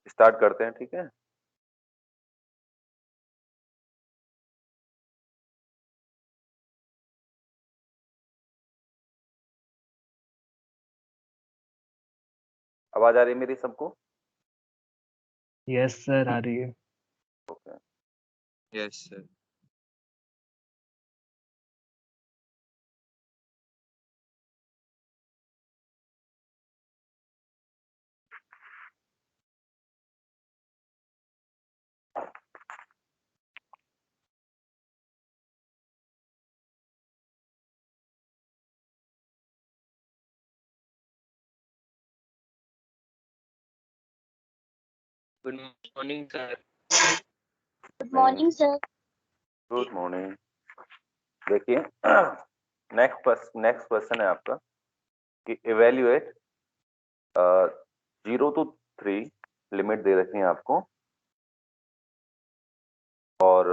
Start करते हैं, ठीक है। आवाज आ रही है मेरी सबको? यस सर, आ रही है। Okay. Yes sir. Good morning sir. Good morning sir. Good morning. देखिए नेक्स्ट क्वेश्चन है आपका कि इवेल्युएट 0 to 3 लिमिट दे रखी है आपको, और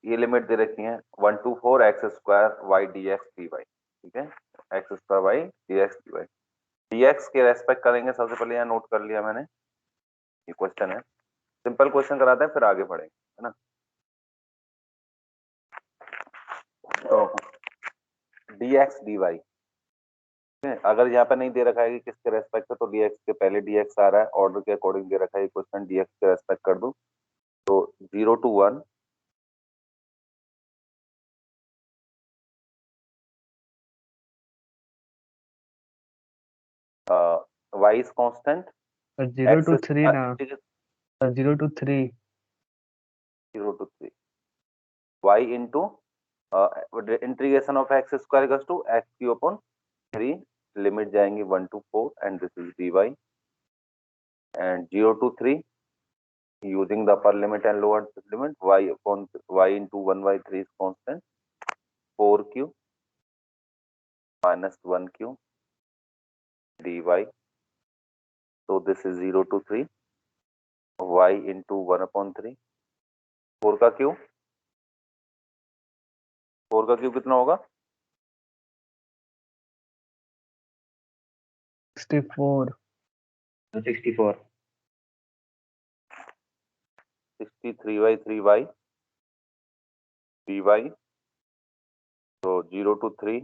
ये लिमिट दे रखी है 1 to 4 x square y d x d y, ठीक है। X square y d x d y, d x के रेस्पेक्ट करेंगे। सबसे पहले यहाँ नोट कर लिया मैंने, ये क्वेश्चन है, सिंपल क्वेश्चन कराते हैं फिर आगे बढ़ेंगे, है ना। तो डी एक्स डी वाई, अगर यहाँ पे नहीं दे रखा है कि किसके रेस्पेक्ट है, तो डी एक्स के पहले डी एक्स आ रहा है, ऑर्डर के अकॉर्डिंग दे रखा है क्वेश्चन, डी एक्स के रेस्पेक्ट कर दूं तो 0 to 1 y is constant, sir 0 to 3 ना, 0 sir 0 to 3। to 3 y into integration of x square equals to x cube upon 3, limit जाएंगी 1 to 4 and this is dy, and 0 to 3 using the upper limit and lower limit, y upon y into 1 by 3 is constant, 4q minus 1q dy, so this is 0 to 3 y into 1 upon 3, 4 का Q, 4 का Q कितना होगा? 64। 64। 63 by 3y dy, so 0 to 3,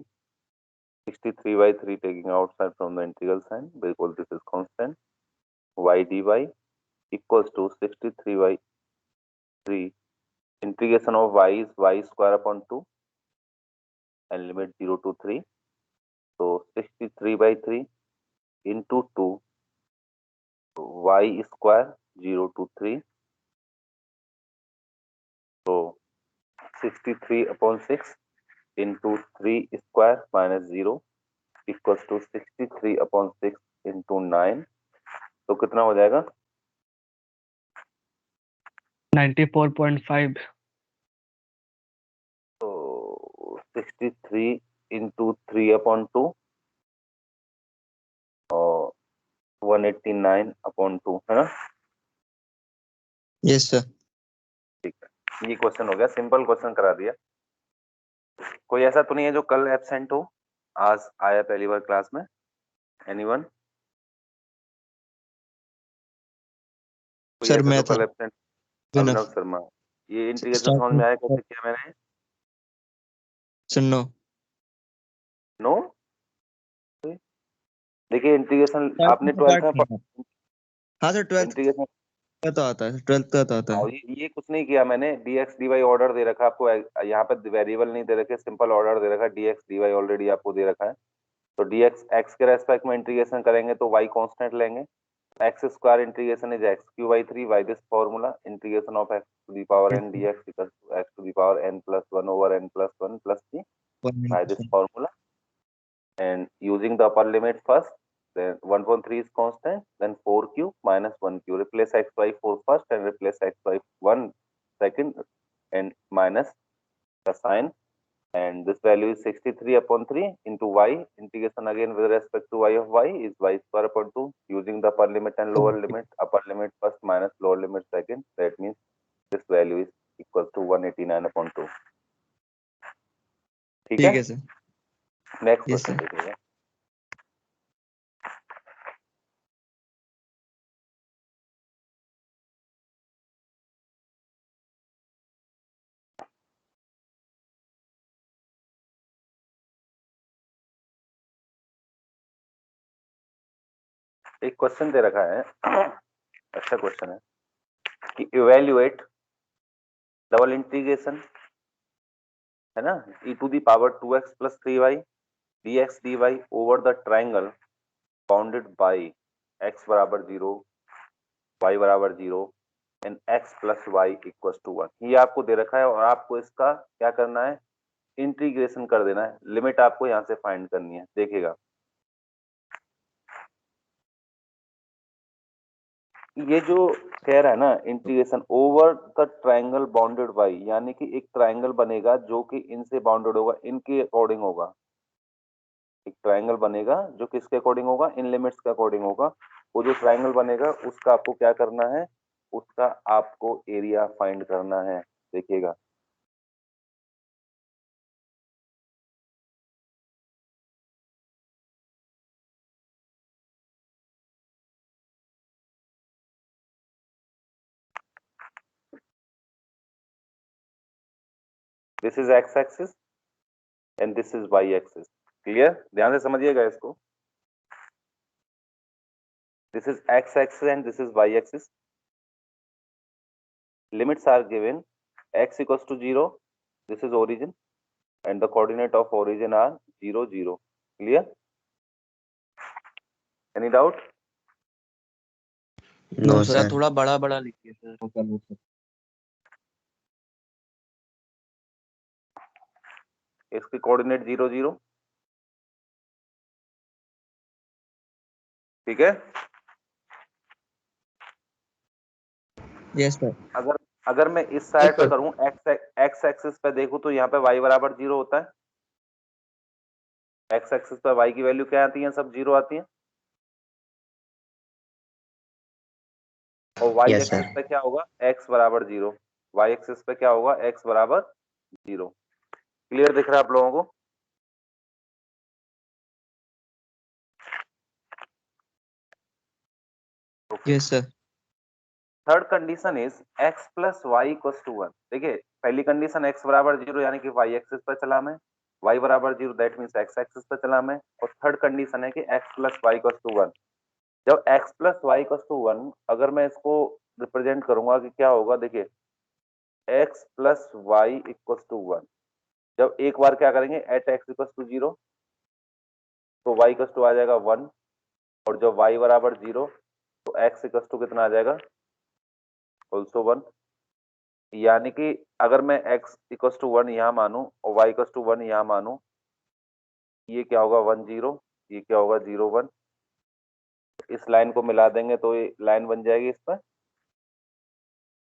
63 by 3 taking outside from the integral sign, because this is constant, y dy equals to 63 by 3, integration of y is y square upon 2 and limit 0 to 3, so 63 by 3 into 2 y square 0 to 3, so 63 upon 6 into 3 square minus 0 equals to 63 upon 6 into 9, तो कितना हो जाएगा? 94.5। तो 63 into 3 upon 2 और 189 upon 2, है ना। Yes sir. ठीक है, ये क्वेश्चन हो गया, सिंपल क्वेश्चन करा दिया। कोई ऐसा तो नहीं है जो कल एब्सेंट हो, आज आया पहली बार क्लास में? एनीवन? सर मैं था। कल एब्सेंट? अभिनव शर्मा। ये इंटीग्रेशन समझ में आया कैसे किया मैंने? Sir no. नो, देखिए इंटीग्रेशन आपने 12th में हाँ सर 12th इंटीग्रेशन का तो आता है, 12th का तो आता है। ये कुछ नहीं किया मैंने, dx dy ऑर्डर दे रखा आपको, यहाँ पे वेरिएबल नहीं दे रखे, सिंपल ऑर्डर दे रखा, dx dy ऑलरेडी आपको दे रखा है। तो dx x के रेस्पेक्ट में इंटीग्रेशन करेंगे तो y कांस्टेंट लेंगे, x square integration is x cube by 3 by this formula, integration of x to the power n dx equals to x to the power n plus 1 over n plus 1 plus 3 by this formula, and using the upper limit first, then 1.3 is constant, then 4q minus 1q, replace x by 4 first and replace x by 1 second and minus the sign, and this value is 63 upon 3 into y, integration again with respect to y of y is y square upon 2, using the upper limit and lower limit, upper limit first minus lower limit second, that means this value is equal to 189 upon 2। ठीक है sir. Next yes question sir. देखिएगा। एक question दे रखा है, अच्छा question है कि evaluate double integration, है ना, e to the power 2x plus 3y dx dy over the triangle bounded by x बराबर 0, y बराबर 0 एंड x प्लस y इक्वल्स टू 1। ये आपको दे रखा है और आपको इसका क्या करना है, इंटीग्रेशन कर देना है। लिमिट आपको यहाँ से फाइंड करनी है। देखिएगा ये जो कह रहा है ना, integration over the triangle bounded by, यानी कि एक ट्राइंगल बनेगा जो कि इनसे बाउंडेड होगा, इनके अकॉर्डिंग होगा। एक ट्राइंगल बनेगा जो किसके अकॉर्डिंग होगा, इन लिमिट्स के अकॉर्डिंग होगा। वो जो ट्राइंगल बनेगा उसका आपको क्या करना है, उसका आपको एरिया फाइंड करना है। देखिएगा this is x axis and this is y axis. Clear, ध्यान से समझिएगा इसको। This is x axis and this is y axis. Limits are given, x equals to 0, this is origin and the coordinate of origin are 0 0। clear, any doubt? No sir sir. थोड़ा बड़ा बड़ा लिखिए sir. इसकी coordinate 0 0, ठीक है। Yes sir. अगर मैं इस साइड पे करूं, एक्स एक्सिस पे देखूं तो यहाँ पे y बराबर 0 होता है। एक्स एक्सिस पे y की वैल्यू क्या आती है, सब 0 आती है। और y Yes, एक्सिस sir. पे क्या होगा, x बराबर 0। y एक्सिस पे क्या होगा, x बराबर 0। क्लियर दिख रहा है आप लोगों को? Yes sir. Third condition is x plus y equal to 1। देखिए पहली कंडीशन x बराबर 0 यानी कि y एक्सिस पर चला मैं, y बराबर 0 दैट मींस x एक्सिस पर चला मैं। और थर्ड कंडीशन है कि x plus y equal to 1। जब x plus y equal to 1, अगर मैं इसको रिप्रेजेंट करूंगा कि क्या होगा, देखिए x plus y equal to 1, जब एक बार क्या करेंगे एट x इक्वल टू 0 तो y इक्वल टू आ जाएगा 1, और जब y बराबर 0 तो x इक्वल टू कितना आ जाएगा, ऑल्सो 1। यानी कि अगर मैं x इक्वल टू 1 यहाँ मानूं और y इक्वल टू 1 यहाँ मानूं, ये क्या होगा 1 0, ये क्या होगा 0 1। इस लाइन को मिला देंगे तो ये लाइन बन जाएगी इस पर,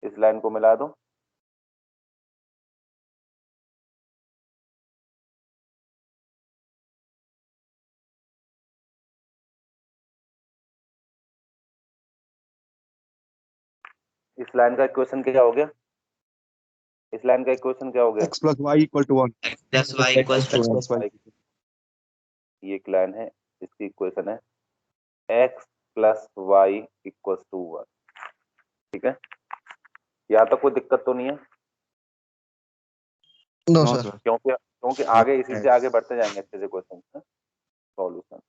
इस लाइन को मिला दो। इस लाइन का इक्वेशन क्या हो गया, इस लाइन का इक्वेशन क्या हो गया, x plus y equal to 1. Plus y equals to X plus y. ये एक लाइन है, इसकी इक्वेशन है x plus y equal to 1। ठीक है, यहाँ तक कोई दिक्कत तो नहीं है? No No, sir. sir. क्योंकि आगे इसी से आगे बढ़ते जाएंगे अच्छे से क्वेश्चन सॉल्यूशन।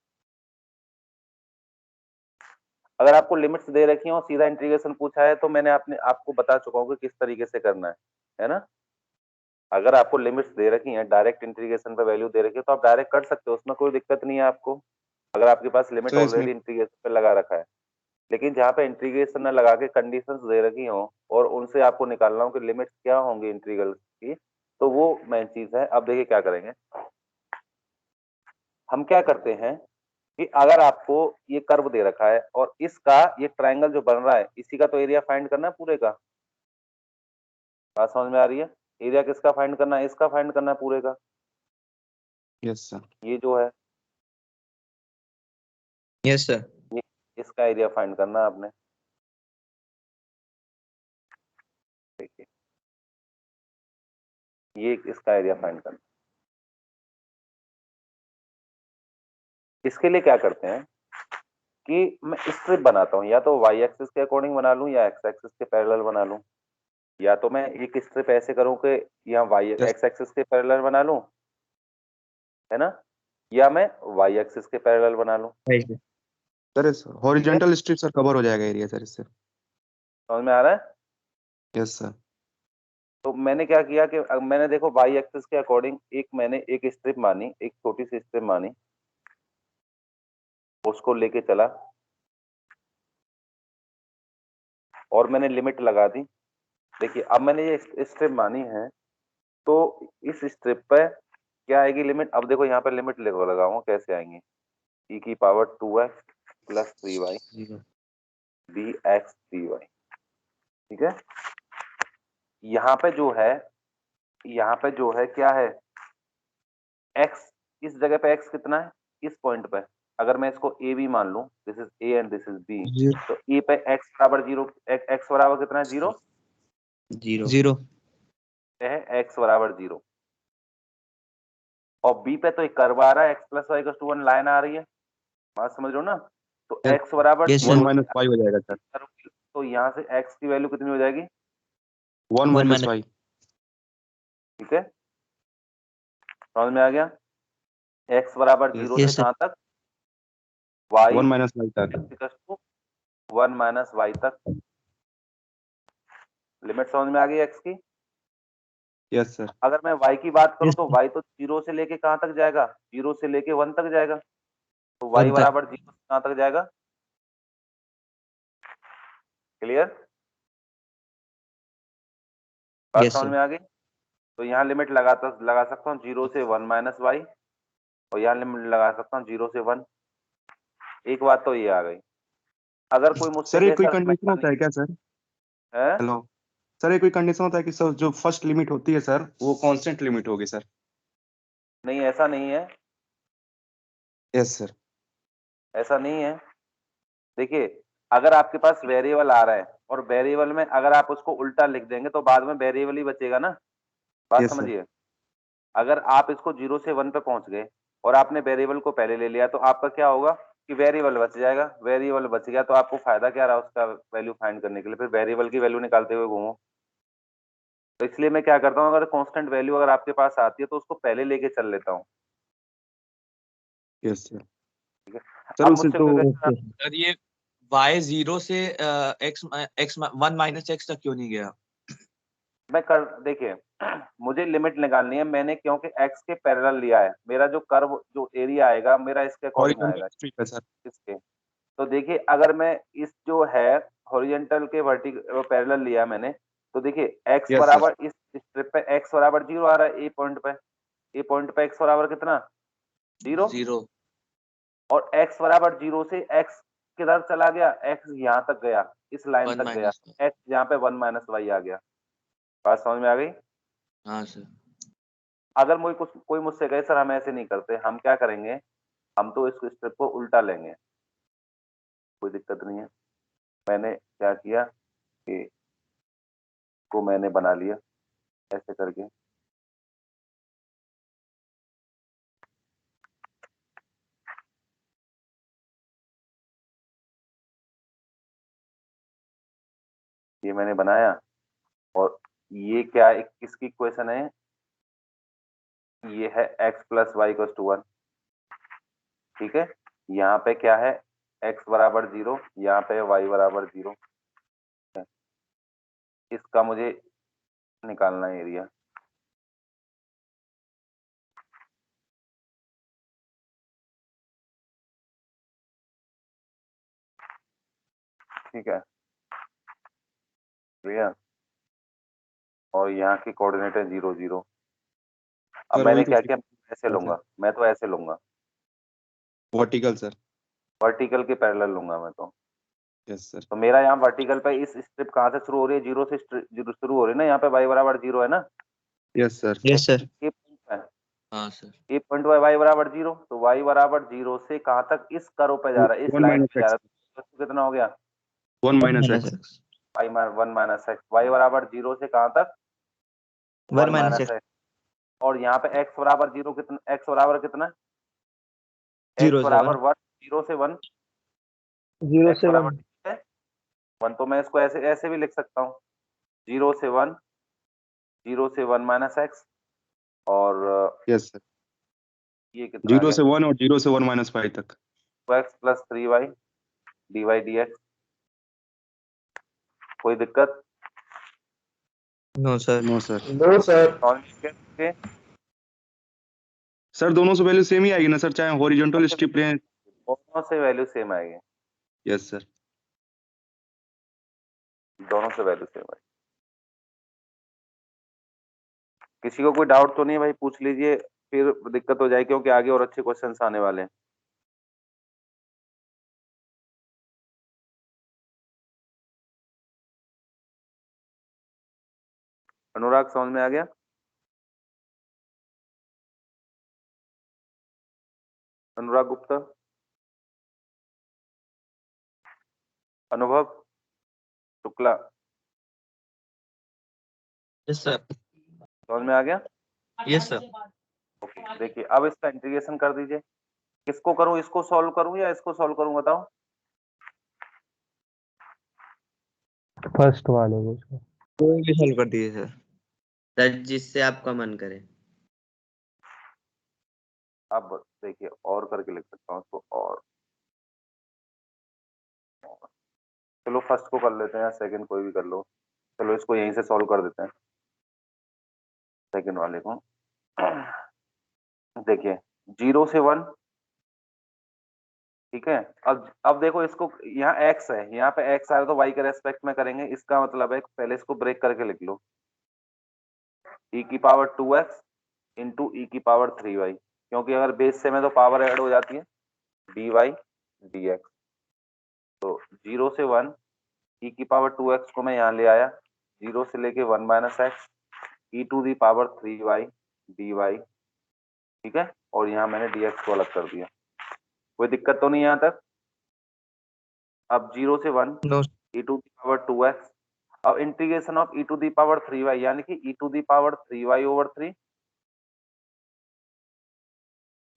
अगर आपको लिमिट्स दे रखी हो, सीधा इंटीग्रेशन पूछा है, तो मैंने आपको बता चुका हूँ कि किस तरीके से करना है ना। अगर आपको लिमिट्स दे रखी हैं, डायरेक्ट इंटीग्रेशन पे वैल्यू दे रखी है, तो आप डायरेक्ट कर सकते हो, उसमें कोई दिक्कत नहीं है आपको, अगर आपके पास लिमिट तो इसमें ऑलरेडी इंटीग्रेशन पे लगा रखा है। लेकिन जहाँ पे इंटीग्रेशन न लगा के कंडीशंस दे रखी हो और उनसे आपको निकालना हो कि लिमिट्स क्या होंगी इंटीग्रल की, तो वो मेन चीज है। अब देखिए क्या करेंगे, हम क्या करते हैं कि अगर आपको ये कर्व दे रखा है और इसका ये ट्राइंगल जो बन रहा है, इसी का तो एरिया फाइंड करना है पूरे का। बात समझ में आ रही है? एरिया किसका फाइंड करना है, इसका फाइंड करना है पूरे का। yes sir. ये जो है यस सर। ये इसका एरिया फाइंड करना है आपने। देखिए ये इसका एरिया फाइंड करना। इसके लिए क्या करते हैं कि मैं स्ट्रिप बनाता हूँ, या तो वाई एक्सिस के अकॉर्डिंग बना लूँ या एक्स एक्सिस के पैरेलल बना लूँ। या तो मैं एक स्ट्रिप ऐसे करूँ कि यहाँ वाई Yes. एक्स एक्सिस के पैरेलल बना लूँ, है ना, या मैं वाई एक्सिस के पैरेलल बना लूँ। Sir horizontal strip sir cover हो जाएगा एरिया सर इससे। समझ में आ रहा है? Yes sir. तो मैंने क्या किया कि मैंने देखो वाई एक्सिस के अकॉर्डिंग मैंने एक स्ट्रिप मानी, एक छोटी सी स्ट्रिप मानी, उसको लेके चला और मैंने लिमिट लगा दी। देखिए अब मैंने ये स्ट्रिप मानी है, तो इस स्ट्रिप पे क्या आएगी लिमिट? अब देखो यहाँ पे लिमिट लगाऊंगा, कैसे आएंगी? e की power 2x plus 3y dx dy। ठीक है, यहाँ पे जो है क्या है? x, इस जगह पे x कितना है? इस पॉइंट पे अगर मैं इसको a b मान लूं, this is a and this is b, तो a पे x बराबर 0, x बराबर कितना है? 0 0 है, x बराबर 0। और b पे तो एक कर्व आ रहा है, x plus y equal to 1 line आ रही है, बात समझ रहे हो ना? तो Yes. x बराबर Yes, sir. 1 माइनस वाई हो जाएगा सर। तो यहाँ से x की वैल्यू कितनी हो जाएगी? 1 माइनस minus- वाई। ठीक है, समझ में आ गया? x बराबर 0 Yes, से sir. कहां तक? y 1 माइनस वाई तक। इक्वल टू 1 माइनस y तक। लिमिट समझ में आ गई x की? Yes sir. अगर मैं y की बात करूं Yes, तो sir. y तो 0 से लेके कहां तक जाएगा? 0 से लेके 1 तक जाएगा। तो y 1 तक। बराबर 0 से कहां तक जाएगा? क्लियर? बात Yes, समझ sir. में आ गई? तो यहाँ लिमिट लगा सकता हूँ 0 से 1 माइनस वाई, और यहाँ लिमिट लगा सकता हूँ 0 से 1। एक बात तो ये आ गई। अगर कोई मुझसे सर ये कहे कोई सर कंडीशन होता है क्या सर? है, हेलो सर, ये कोई कंडीशन होता है कि सर जो फर्स्ट लिमिट होती है सर वो कांस्टेंट लिमिट होगी सर? नहीं ऐसा नहीं है, यस सर। ऐसा नहीं है। देखिए अगर आपके पास वेरिएबल आ रहा है और वेरिएबल में अगर आप उसको उल्टा लिख देंगे तो बाद में वेरिएबल ही बचेगा ना, बात यस सर। समझिए। अगर आप इसको 0 से 1 पे पहुंच गए और आपने वेरिएबल को पहले ले लिया तो आपका क्या होगा कि वेरिएबल बच जाएगा। वेरिएबल बच गया तो आपको फायदा क्या रहा उसका वैल्यू फाइंड करने के लिए? फिर वेरिएबल की वैल्यू निकालते हुए घूमो। तो इसलिए मैं क्या करता हूँ, अगर कांस्टेंट वैल्यू अगर आपके पास आती है तो उसको पहले लेके चल लेता हूँ। Yes sir. ठीक है, सर अब उसे मुझसे तो कोई क्वेश्चन सर ये y 0 से x 1 माइनस x तक क्यों नहीं गया? मैं कर देखिए मुझे लिमिट निकालनी है मैंने, क्योंकि x के पैरेलल लिया है। मेरा जो कर्व जो एरिया आएगा मेरा इसके अकॉर्डिंग हॉरिजॉन्टल आएगा, स्ट्रिप है सर। इसके। तो देखिए अगर मैं इस जो है हॉरिजॉन्टल के वर्टिकल पैरेलल लिया मैंने, तो देखिए x यस सर। बराबर इस स्ट्रिप पे x बराबर 0 आ रहा है। ए पॉइंट पे, x बराबर कितना? 0। 0 और x बराबर 0 से x किधर चला गया? x यहाँ तक गया, इस लाइन 1 तक गया, माइनस। x यहाँ पे 1 माइनस वाई आ गया। बात समझ में आ गई? हाँ सर। अगर कोई मुझसे कहे सर हम ऐसे नहीं करते, हम क्या करेंगे, हम तो इस स्ट्रिप को उल्टा लेंगे, कोई दिक्कत नहीं है। मैंने क्या किया कि को मैंने बना लिया ऐसे करके। ये मैंने बनाया, और ये क्या है, किसकी इक्वेशन है? ये है x plus y equal to 1। ठीक है, यहाँ पे क्या है? x बराबर 0, यहाँ पे y बराबर 0। इसका मुझे निकालना है एरिया। ठीक है भैया, और यहाँ की कोऑर्डिनेट है 0 0। अब सर मैंने वही तो क्या किया, ऐसे लूंगा, सर। मैं तो ऐसे लूंगा, वर्टिकल सर। वर्टिकल के पैरेलल लूंगा मैं तो। Yes sir. तो मेरा यहाँ वर्टिकल पे इस स्ट्रिप कहाँ से शुरू हो रही है? 0 से जीरो शुरू हो रही है ना, यहाँ पे y बराबर 0 है ना, यस सर। Yes, sir. ए पॉइंट है, हाँ सर। ए पॉइंट y बराबर 0। तो y बराबर 0 से कहाँ तक? इस कर्व पे जा रहा है, इस 1 लाइन माइनस पे जा एक्स। रहा है। तो कितना हो गया? 1 minus minus x. x. 1 minus x. y बराबर 0 से कहाँ तक? 1 minus माइनस x. एक्स। और यहाँ पे x बराबर 0 कितना? x बराबर कितना? 0 x से बराबर 1. 1, 0 से 1। 0 x से बराबर 1. 1, तो मैं इसको ऐसे ऐसे भी लिख सकता हूँ, 0 से 1, 0 से 1 माइनस एक्स, और यस सर। ये कितना आ 0 गया? से 1 और 0 से 1 माइनस वाई तक। 2x plus 3y dy dx, कोई दिक्कत? No sir. No sir. No sir. के सर दोनों से वैल्यू सेम ही आएगी ना सर, चाहे हॉरिजॉन्टल स्ट्रिप लें? दोनों से वैल्यू सेम आएगी, यस सर। दोनों से वैल्यू सेम आएगी। किसी को कोई डाउट तो नहीं है भाई, पूछ लीजिए, फिर दिक्कत हो जाएगी क्योंकि आगे और अच्छे क्वेश्चंस आने वाले हैं। अनुराग समझ में आ गया? अनुराग गुप्ता, अनुभव शुक्ला, यस सर। समझ में आ गया? Yes sir. ओके, देखिए अब इसका इंटीग्रेशन कर दीजिए। किसको करूं, इसको सॉल्व करूं या इसको सॉल्व करूं, बताओ? फर्स्ट वाले को सर। कोई भी सॉल्व कर दीजिए सर, जिससे आपका मन करे। अब देखिए और करके लिख सकता हूँ इसको, और चलो फर्स्ट को कर लेते हैं, सेकंड कोई भी कर लो। चलो इसको यहीं से सॉल्व कर देते हैं, सेकंड वाले को। देखिए 0 से 1, ठीक है। अब देखो इसको, यहाँ x है, यहाँ पे x आया तो y के रेस्पेक्ट में करेंगे, इसका मतलब है पहले इसको ब्रेक करके लिख लो, e की पावर 2x इंटू ई की पावर 3y, क्योंकि अगर बेस से में तो पावर ऐड हो जाती है, dy dx। तो 0 से 1 e की पावर 2x को मैं यहाँ ले आया, 0 से लेके 1 minus x e to the power 3y dy, ठीक है। और यहाँ मैंने dx को अलग कर दिया, कोई दिक्कत तो नहीं यहाँ तक? अब 0 से 1 no. e to the power 2x, अब integration of e to the power 3y, यानी कि e to the power 3y over 3,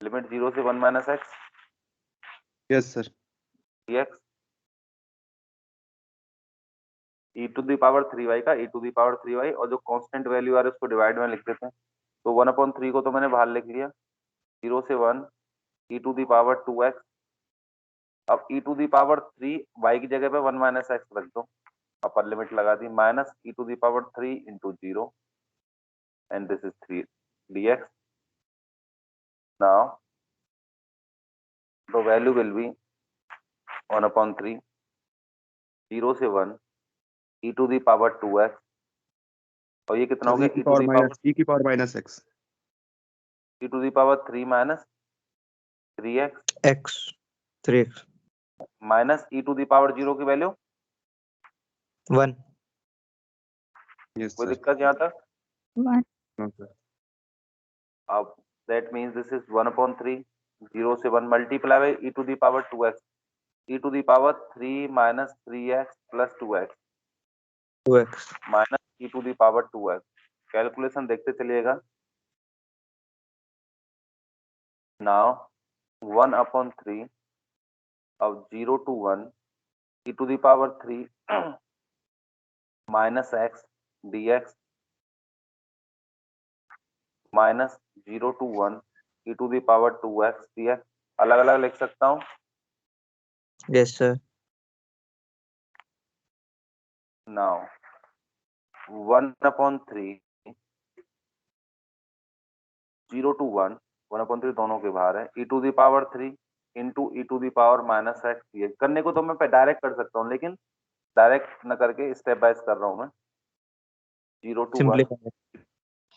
limit 0 से 1 minus x yes sir. dx, e to the power 3y का e to the power 3y, और जो constant value आ रही है उसको divide में लिख देते हैं। तो 1/3 को तो मैंने बाहर लिख लिया, 0 से 1 e to the power 2x, अब e to the power 3 y की जगह पे 1 माइनस एक्स रख दो, अपर लिमिट लगा दी, minus e to the power 3 into 0 and this is 3 dx। Now the value will be 1/3 0 से 1 e to the power 2x, और ये कितना हो सर गया, e to the power e की power minus x, e to the power 3 minus 3x x 3x minus e to the power 0 की value 1। Yes कोई sir. दिक्कत यहाँ तक? No sir. अब दैट मीन्स दिस इज 1/3 0 से 1 multiply by e to the power 2x, e to the power 3 minus 3x plus 2x 2x minus e to the power 2x। Calculation देखते चलिएगा। Now 1/3, अब 0 to 1 e to the power 3 minus x dx minus 0 to 1 e to the power 2x dx। अलग अलग लिख सकता हूँ। Yes sir. Now 1/3 0 to 1 1/3 दोनों के बाहर है, e to the power 3 into e to the power minus x dx। करने को तो मैं डायरेक्ट कर सकता हूँ, लेकिन डायरेक्ट न करके स्टेप बाय कर रहा हूँ मैं। 0 to 1 सिंपलीफाई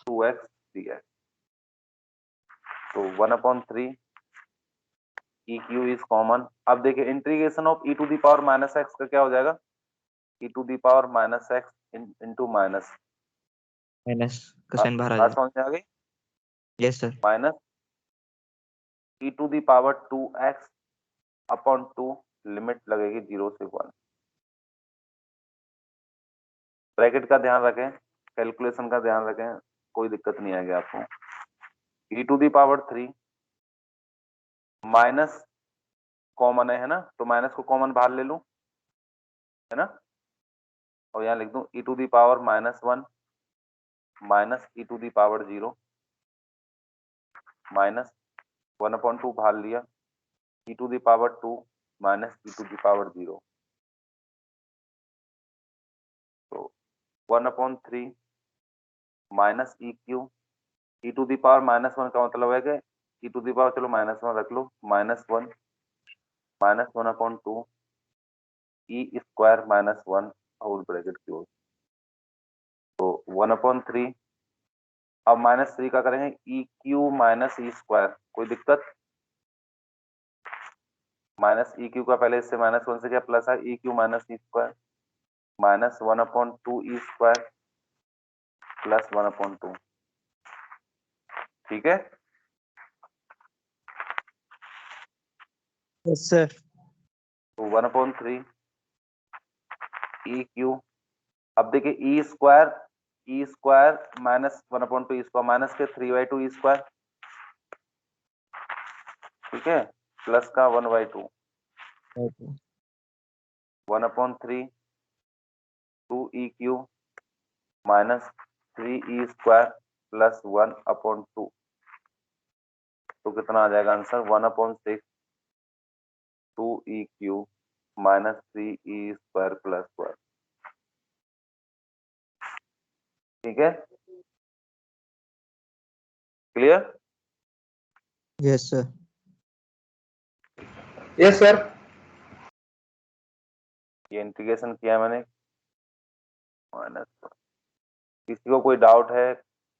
2x dx, तो 1/3 ई क्यू इज कॉमन। अब देखिए integration of e to the power minus x का क्या हो जाएगा, e to the power minus x into minus, minus का साइन बाहर आ बात जाए। समझ में आ गई? Yes sir. Minus e to the power 2x upon 2, limit लगेगी 0 से 1। ब्रैकेट का ध्यान रखें, कैलकुलेशन का ध्यान रखें, कोई दिक्कत नहीं आएगी आपको। E to the power 3 minus common है ना, तो माइनस को कॉमन बाहर ले लूं, है ना, और यहाँ लिख दूं e to the power -1 minus e to the power 0 minus 1/2 बाहर लिया, e to the power 2 minus e to the power 0। तो 1/3 minus e q, e to the power -1 का मतलब है कि ई टू द पावर, चलो -1 रख लो, -1 -1/2 E square -1 whole bracket close. तो 1/3, अब -3 का करेंगे E Q minus E square, कोई दिक्कत? माइनस ई क्यू का पहले इससे -1 से क्या प्लस है, E Q minus E square -1/2 E square plus 1/2। ठीक है, यस सर। तो 1/3 ई क्यू, अब देखिए E square -1/2 E square minus के 3/2 ई स्क्वायर, ठीक है, प्लस का 1/2 1/3 2 E Q minus 3 E square plus 1/2। तो कितना आ जाएगा answer? 1/6 2 E Q minus 3 E square plus 1। ठीक है, clear? Yes sir. Yes sir. ये इंटीग्रेशन किया मैंने माइनस। किसी को कोई डाउट है,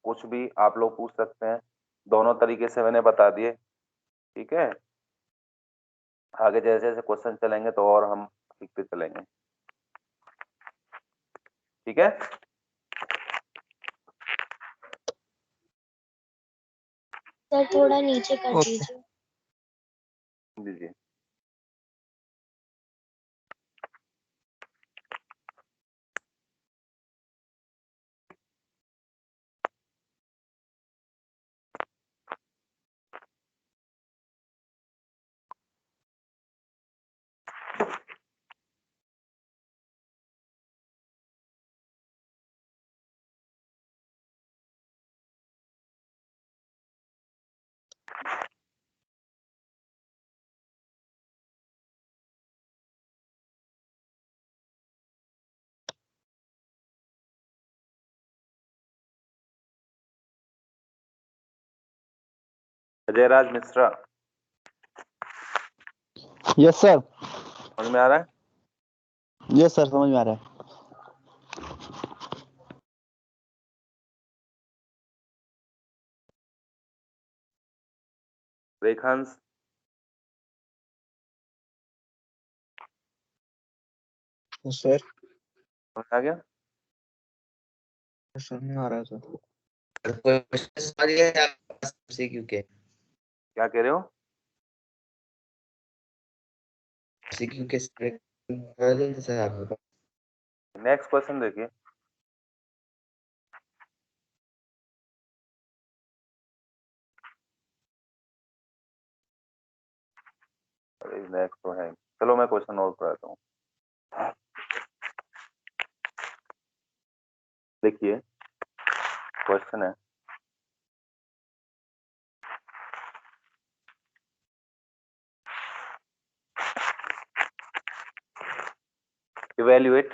कुछ भी आप लोग पूछ सकते हैं, दोनों तरीके से मैंने बता दिए। ठीक है, आगे जैसे जैसे क्वेश्चन चलेंगे तो और हम सीखते चलेंगे। ठीक है, सर थोड़ा नीचे कर ओके। दीजिए। दीजिए। Ajayraj Mishra, yes sir. समझ में आ रहा है? यस सर, समझ में आ रहा है। रेखांश, सर समझ आ गया? समझ में आ रहा है सर। कोई क्वेश्चन आ रही है सीक्यू के? क्या कह रहे हो? सीक्यू के सर आप नेक्स्ट क्वेश्चन देखिए। अरे नेक्स्ट तो है, चलो मैं क्वेश्चन और कराता हूँ। देखिए क्वेश्चन है, इवेल्युएट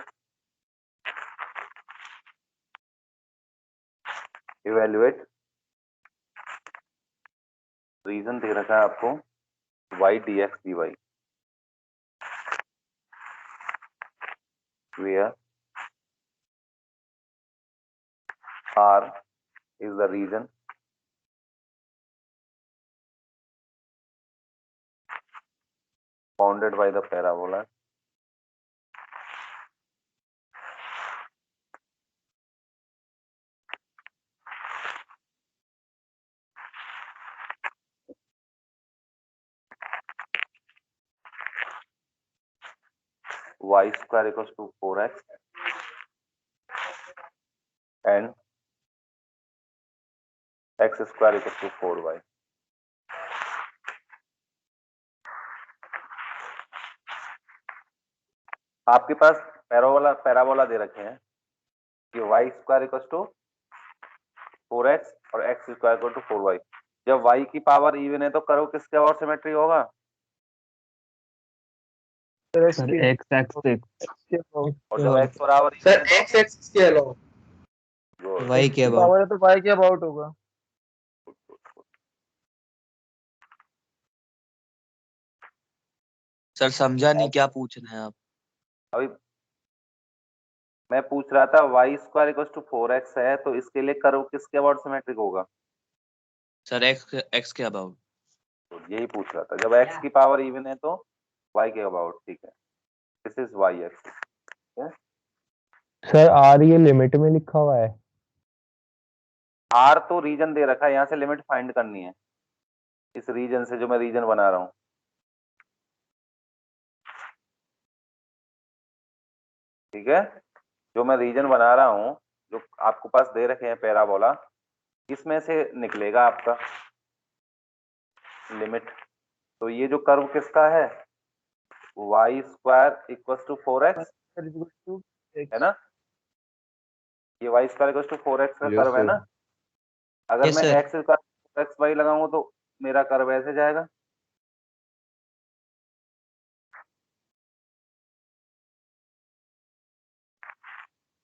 रीजन दे रखा है आपको y dx dy, where r is the region bounded by the parabola y square equals to 4x and x square equals to 4y। आपके पास पैराबोला दे रखे हैं कि y square equal to 4x और x square equal to 4y। जब y की power even है तो करो किसके और सिमेट्री होगा? सर एक्स एक्स और जब x बराबर सर एक्स एक्सिस के अलावा वाई के अबाउट पावर है तो y के अबाउट होगा। सर समझा नहीं क्या पूछ रहे हैं आप। अभी मैं पूछ रहा था Y square equal to 4x है तो इसके लिए कर्व किसके अबाउट सिमेट्रिक होगा? सर एक्स के अबाउट। तो यही पूछ रहा था, जब x की पावर इवन है तो y के अबाउट। ठीक है, this is y axis. Sir are ये लिमिट में लिखा हुआ है। r तो रीजन दे रखा है, यहाँ से लिमिट फाइंड करनी है इस रीजन से जो मैं रीजन बना रहा हूँ। ठीक है, जो मैं रीजन बना रहा हूँ, जो आपको पास दे रखे हैं पैराबोला, इसमें से निकलेगा आपका लिमिट। तो ये जो कर्व किसका है, y square equal to 4x है ना, ये Y square equal to 4x का कर्व है ना। अगर Yes, मैं sir. x का x y लगाऊंगा तो मेरा कर्व ऐसे जाएगा।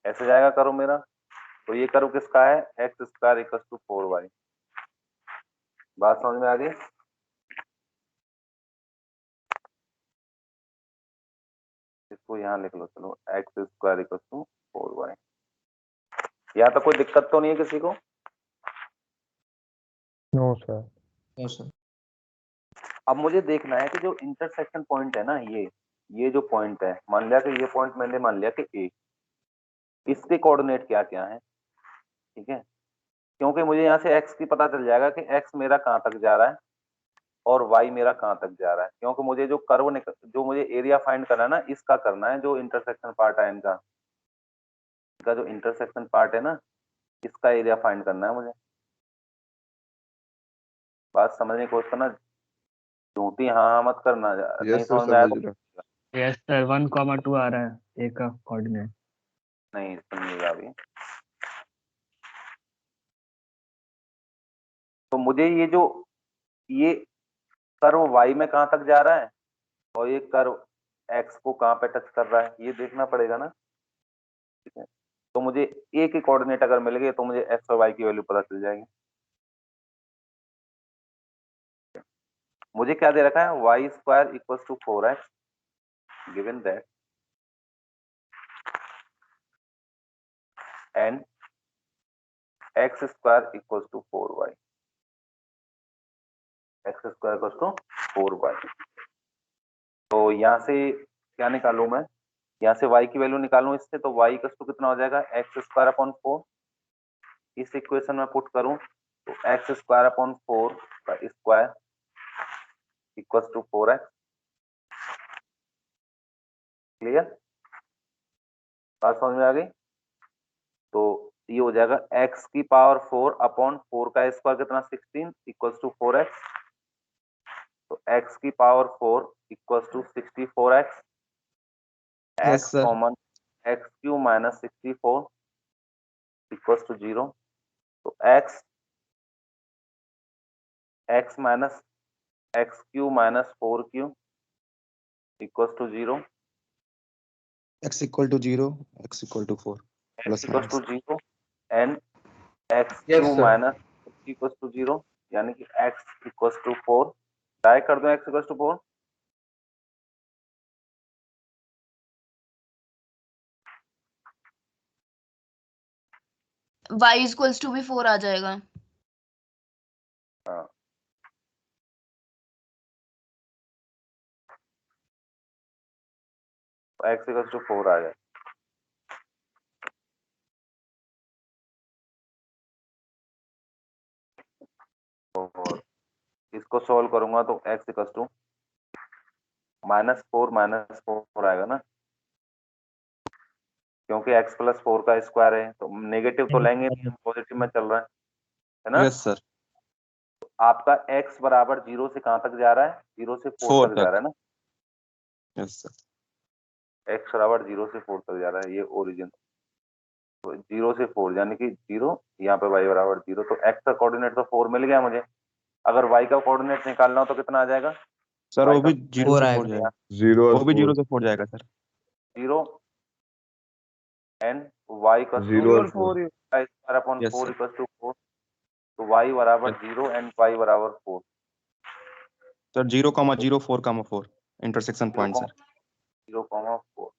ऐसे जाएगा कर्व मेरा। तो ये कर्व किसका है, x square equal to 4y। बात समझ में आ गई? इसको यहाँ लिख लो, चलो x square equal to 4y। यहाँ तो कोई दिक्कत तो नहीं है किसी को? No sir. No sir. अब मुझे देखना है कि जो इंटरसेक्शन पॉइंट है ना, ये जो पॉइंट है, मान लिया कि ये पॉइंट मैंने मान लिया कि ए, इसके कोऑर्डिनेट क्या क्या है। ठीक है, क्योंकि मुझे यहाँ से x की पता चल जाएगा कि x मेरा कहाँ तक जा रहा है और y मेरा कहाँ तक जा रहा है, क्योंकि मुझे जो कर्व जो मुझे एरिया फाइंड करना है ना, इसका करना है, जो इंटरसेक्शन पार्ट है इनका जो इंटरसेक्शन पार्ट है ना, इसका एरिया फाइंड करना है मुझे। बात समझने की कोशिश करना, झूठी हाँ हाँ मत करना, नहीं समझ में आया तो यस सर 1,2 आ रहा है ए का कोऑर्डिनेट। नहीं सुनिएगा अभी। तो मुझे ये कर्व y में कहाँ तक जा रहा है और ये कर्व x को कहाँ पे टच कर रहा है, ये देखना पड़ेगा ना। ठीक है, तो मुझे a के कोऑर्डिनेट अगर मिल गए तो मुझे x और y की वैल्यू पता चल जाएगी। मुझे क्या दे रखा है, y square equal to 4x, given that and x square equal to 4y। X square equal to 4y। तो यहाँ से क्या निकालूं मैं, यहाँ से y की वैल्यू निकालूं इससे, तो y इक्वल टू कितना हो जाएगा, एक्स स्क्वायर अपॉन 4। इस इक्वेशन में पुट करूं तो एक्स स्क्वायर अपॉन 4 का square equal to 4x। Clear? बात समझ में आ गई? तो ये हो जाएगा x की पावर 4 अपॉन 4 का स्क्वायर कितना 16 इक्वल टू 4x। तो x की power 4 equal to 64x। x common x q minus 64 equal to 0। तो x minus x q minus 4q equal to 0। x equal to 0, x equal to 4 x plus equal minus to 0 and x Yes, q sir. Minus equal to 0, यानी कि x equal to 4। Try कर दो x equal to 4। y equals to भी 4 आ जाएगा। हाँ, x equal to 4 आ जाए। और इसको सॉल्व करूंगा तो x इक्वल टू -4 आएगा ना, क्योंकि x प्लस 4 का स्क्वायर है तो नेगेटिव तो लेंगे, पॉजिटिव में चल रहा है ना। yes sir तो आपका x बराबर 0 से कहां तक जा रहा है, 0 से 4 तक जा रहा है ना। yes sir x बराबर 0 से 4 तक जा रहा है, ये ओरिजिन। तो 0 से 4 यानी कि 0, यहाँ पे y बराबर 0। तो x का कोऑर्डिनेट तो 4 मिल गया मुझे। अगर y का कोऑर्डिनेट निकालना हो तो कितना आ जाएगा, सर y वो का भी जीरो फोर से आएगा। फोर जाएगा, जीरो वो और भी जीरो फोर, से फोर जाएगा सर। 0 एंड y का जीरो और four. Square upon yes 4 sir, equal to 4, तो y बराबर 0 एंड y बराबर 4। Sir 0,04,4 intersection point sir. 0,4,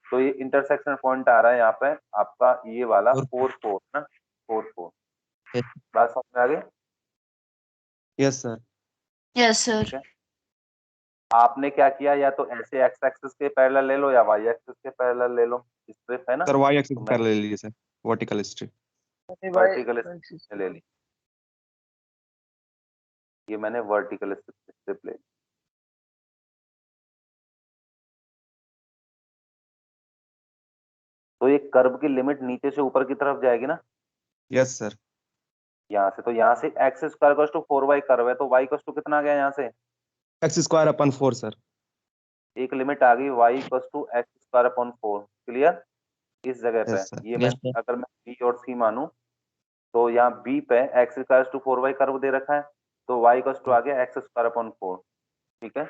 तो ये इंटरसेक्शन पॉइंट आ रहा है यहाँ पे आपका ये वाला 4 4 ना, 4 4। Yes. बात समझ में आ गई? Yes sir. Yes sir. ठीक है, आपने क्या किया, या तो ऐसे एक्स एक्सिस के पैरेलल ले लो या वाई एक्सिस के पैरेलल ले लो, स्ट्रिप है ना, सर वाई एक्सिस तो पैरेलल ले लीजिए सर, वर्टिकल स्ट्रिप। वर्टिकल ले ली, ये मैंने वर्टिकल स्ट्रिप ले ली। तो ये कर्व की लिमिट नीचे से ऊपर की तरफ जाएगी ना, यस सर। यहाँ से, तो यहाँ से x square cos two 4y curve है, तो y कॉस टू कितना आ गया यहाँ से, एक्स स्क्वायर अपन 4 सर। एक लिमिट आ गई y cos two x square upon 4। Clear? इस जगह पे यस सर। ये Yes, मैं sir. अगर मैं b और c मानूं, तो यहाँ b पे x square to 4y curve दे रखा है, तो y कॉस टू आ गया एक्स स्क्वायर अपॉन 4। ठीक है,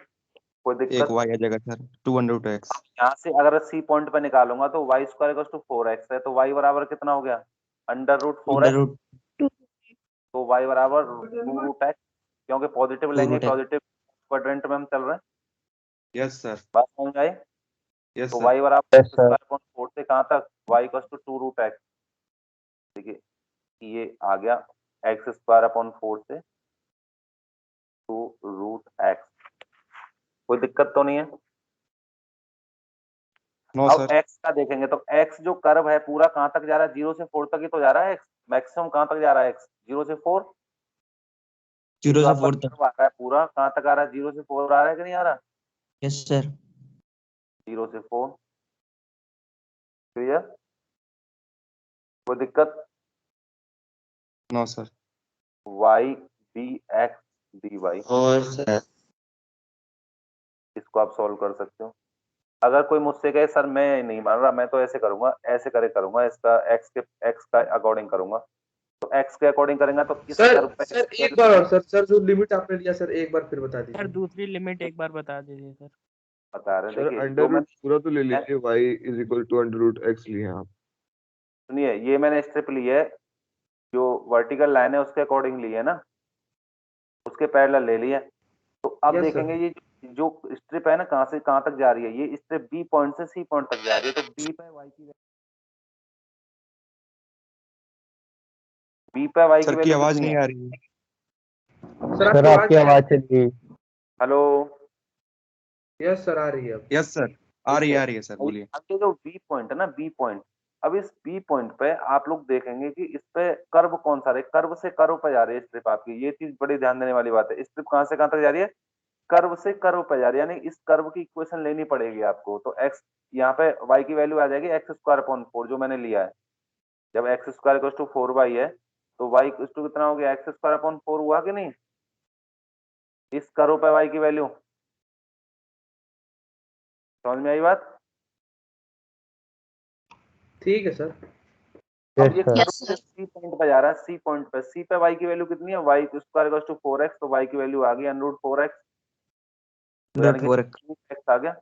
कोई एक दिक्कत? वाई आ जाएगा सर, 2 √x। यहाँ से अगर सी पॉइंट पे निकालूंगा तो y square equals to 4x है, तो y बराबर कितना हो गया, अंडर रूट 4x, √2 तो y बराबर 2 √x, क्योंकि पॉजिटिव लेंगे, √x. पॉजिटिव क्वाड्रेंट में हम चल रहे हैं। Yes sir. बात समझ आई? यस तो सर। y बराबर एक्स स्क्वायर अपॉन 4 से कहाँ तक, y इक्वल्स टू 2 √x। देखिए ये आ गया एक्स स्क्वायर अपॉन 4 से 2 √x। कोई दिक्कत तो नहीं है? नो अब सर। x का देखेंगे तो x जो कर्व है पूरा कहाँ तक जा रहा है, 0 से 4 तक ही तो जा रहा है x, मैक्सिमम कहाँ तक जा रहा है x, 0 से 4। 0 जो से आपका 4 तक. कर्व आ रहा है पूरा कहाँ तक आ रहा है, 0 से 4 आ रहा है कि नहीं आ रहा? Yes, sir. 0 से 4। क्लियर? कोई दिक्कत? No sir. y dx dy, और सर इसको आप सॉल्व कर सकते हो। अगर कोई मुझसे कहे सर मैं नहीं मान रहा, मैं तो ऐसे करूंगा, ऐसे करूंगा, इसका x का अकॉर्डिंग करूंगा, तो x के अकॉर्डिंग करेंगे तो इस सर कर्व पे सर एक बार और सर जो लिमिट आपने लिया सर एक बार फिर बता सर दीजिए। दूसरी लिमिट एक बार बता दीजिए सर। बता रहे हैं। सर देखिए अंडर जो मैं, रूट पूरा तो ले लीजिए, y is equal to under root x लिए आप। सुनिए ये मैंने स्ट्रिप ली है, जो वर्टिकल लाइन है उसके अकॉर्डिंग ली है ना, उसके पैरेलल ले लिया। तो अब Yes, देखेंगे ये जो स्ट्रिप है ना कहाँ से कहाँ तक जा रही है, ये स्ट्रिप बी पॉइंट से सी पॉइंट तक जा रही है, तो बी पे वाई की सर की वैल्यू आवाज कितनी नहीं है? आ रही है। सर आपकी आवाज चल रही। हेलो, यस सर आ रही है अब। यस सर, आ रही है सर, बोलिए। अब ये जो बी पॉइंट है ना, बी पॉइंट, अब इस बी पॉइंट पे आप लोग देखेंगे कि इस पे कर्व कौन सा है, कर्व से कर्व पे जा रही है स्ट्रिप आपकी, ये चीज बड़ी ध्यान देने वाली बात है। स्ट्रिप कहाँ से कहाँ तक जा रही है, कर्व से कर्व पे जा रही है, यानी इस कर्व की इक्वेशन लेनी पड़ेगी आपको। तो एक्स यहाँ पे y की वैल्यू आ जाएगी एक्स स्क्वायर अपॉन 4 जो मैंने लिया है। जब x square equal to 4y है तो y इक्वल टू कितना हो गया, एक्स स्क्वायर अपॉन 4 हुआ कि नहीं, इस कर्व पे y की वैल्यू। समझ में आई बात? ठीक है सर। अब ये curve Yes, sir. C point पे जा रहा है, सी पॉइंट पे, सी पे y की वैल्यू कितनी है, y square equal to 4x, तो y की वैल्यू आ गई √4x, यानी कि √4x. 2x आ गया।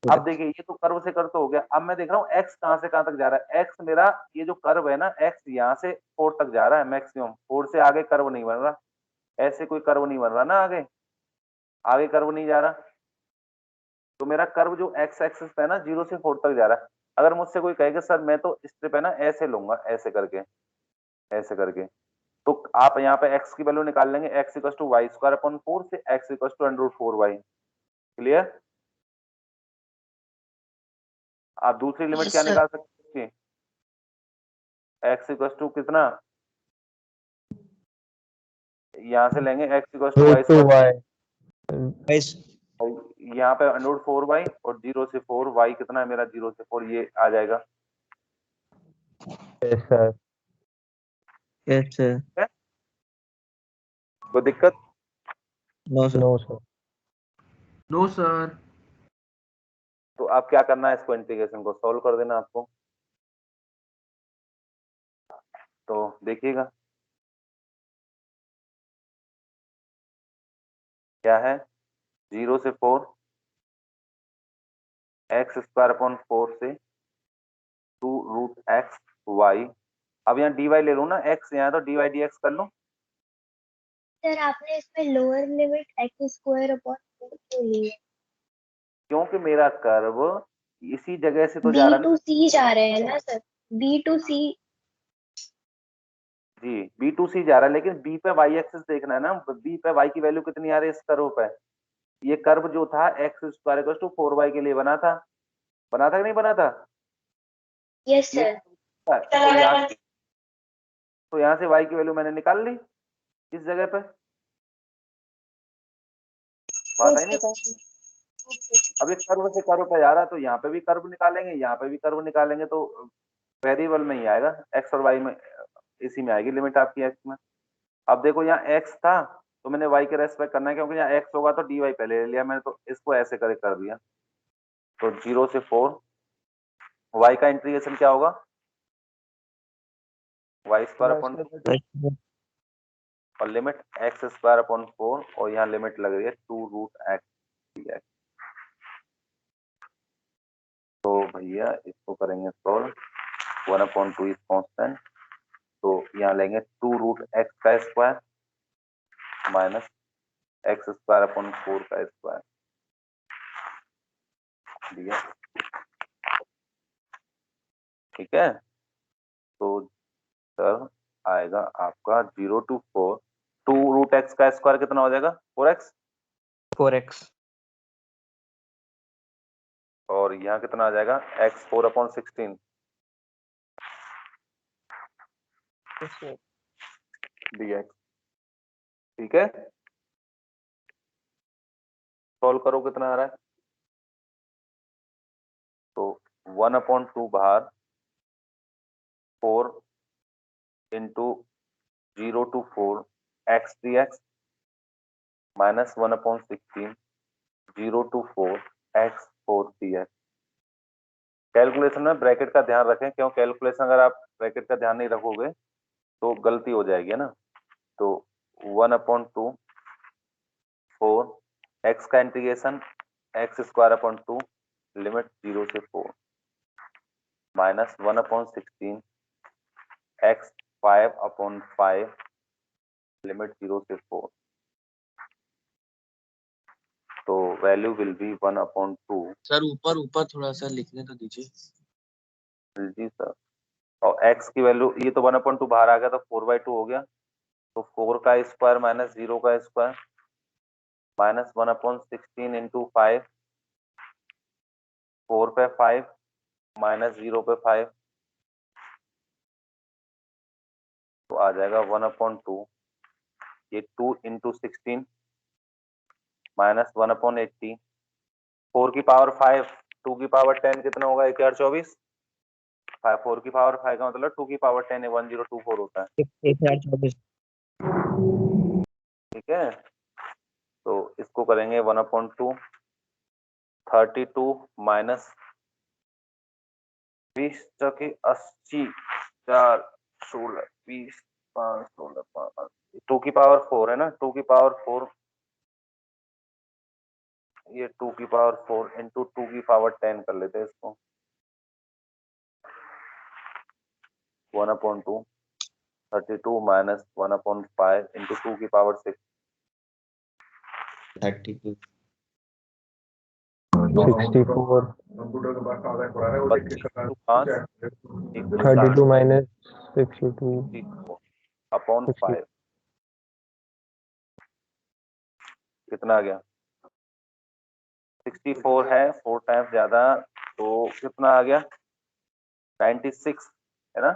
अब देखिए ये तो कर्व से कर्व तो हो गया, अब मैं देख रहा हूँ x कहाँ से कहाँ तक जा रहा है। x मेरा ये जो कर्व है ना, x यहाँ से 4 तक जा रहा है मैक्सिमम, 4 से आगे कर्व नहीं बन रहा, ऐसे कोई कर्व नहीं बन रहा ना, आगे आगे कर्व नहीं जा रहा। तो मेरा कर्व जो x एक्सिस पे है ना 0 से 4 तक जा रहा है। अगर मुझसे कोई कहेगा सर मैं तो स्ट्रिप है ना ऐसे लूंगा, ऐसे करके, ऐसे करके, तो आप यहाँ पे x की वैल्यू निकाल लेंगे, x equal to y square upon 4 से x equal to √4y। Clear? आप दूसरी लिमिट Yes, क्या sir. निकाल सकते हैं, x इक्वल टू कितना, यहाँ से लेंगे x equal to y square, Guys, यहाँ पे √4y और 0 से 4 y कितना है मेरा, 0 से 4 ये आ जाएगा। yes, sir. कोई दिक्कत? No, sir. No sir. तो आप क्या करना है, इसको इंटीग्रेशन को सॉल्व कर देना आपको। तो देखिएगा क्या है, 0 से 4 एक्स स्क्वायर अपॉन 4 से 2 रूट एक्स वाई। अब यहाँ dy ले लूँ ना, x यहाँ तो dy dx कर लूँ। सर आपने इसमें lower limit x square upon 4 क्यों ली है? क्योंकि मेरा कर्व इसी जगह से तो बी जा रहा टू है सी जा रहे हैं ना सर, बी टू सी। जी, बी टू सी जा रहा है, लेकिन बी पे वाई एक्सिस देखना है ना, बी पे वाई की वैल्यू कितनी आ रही है इस कर्व पे। ये कर्व जो था x square equal to 4y के लिए बना था कि नहीं बना था? यस ये सर। तो यहाँ से y की वैल्यू मैंने निकाल ली इस जगह पे। बात आई नहीं था? अब एक कर्व से कर्व पे जा रहा है, तो यहाँ पे भी कर्व निकालेंगे, यहाँ पे भी कर्व निकालेंगे, तो वेरिएबल में ही आएगा, एक्स और वाई में, इसी में आएगी लिमिट आपकी एक्स में। अब देखो यहाँ एक्स था तो मैंने वाई के रेस्पेक्ट करना है, क्योंकि यहाँ एक्स होगा तो डी वाई पहले ले लिया मैंने, तो इसको ऐसे कर दिया। तो 0 से 4 वाई का इंटीग्रेशन क्या होगा? वाई स्क्वायर अपॉन और लिमिट एक्स स्क्वायर अपॉन 4, और यहाँ लिमिट लग रही है 2 रूट एक्स। तो भैया इसको करेंगे सोल्व। 1/2 इज कांस्टेंट, तो यहाँ लेंगे 2 रूट एक्स का square minus x square upon 4 का स्क्वायर दिया। ठीक है, तो सर आएगा आपका 0 to 4, 2 रूट एक्स का स्क्वायर कितना हो जाएगा? 4x, 4x। और यहाँ कितना आ जाएगा? x 4/16 dx। ठीक है, सॉल्व करो कितना आ रहा है? तो 1/2 बाहर, 4 into 0 to 4 x dx minus 1/16 0 to 4 x 4 dx। Calculation में ब्रैकेट का ध्यान रखें, क्यों कैलकुलेशन अगर आप ब्रैकेट का ध्यान नहीं रखोगे तो गलती हो जाएगी ना। तो 1/2 4 x का integration x square upon 2 limit 0 से 4 माइनस 1/16 x 5/5 लिमिट 0 से 4। तो वैल्यू विल बी 1/2। सर ऊपर थोड़ा सा लिखने तो दीजिए। जी सर, और x की वैल्यू, ये तो 1/2 बाहर आ गया तो 4/2 हो गया, तो 4 का स्क्वायर माइनस 0 का स्क्वायर माइनस 1/16 इंटू 5, 4 पे 5 माइनस 0 पे 5, तो आ जाएगा 1/2। ये 2 इंटू 16 माइनस 1/80, 4 की पावर 5, 2 की पावर 10 कितना होगा? 1024। 4 की पावर 5 का मतलब 2 की पावर 10 है, 1024 होता है। 1024। ठीक है, तो इसको करेंगे 1/2, 32 माइनस 20 चौके 80, 4 16 20 5 16 5, 2 की पावर 4 है ना, 2 की पावर 4, ये 2 की पावर 4 इंटू 2 की पावर 10 कर लेते हैं इसको। 1/2 32 माइनस 1/5 इंटू 2 की पावर 6, 32 64 32 माइनस 62 अपॉन 5 कितना आ गया? 64 है, 4 टाइम्स ज्यादा, तो कितना आ गया? 96 है ना?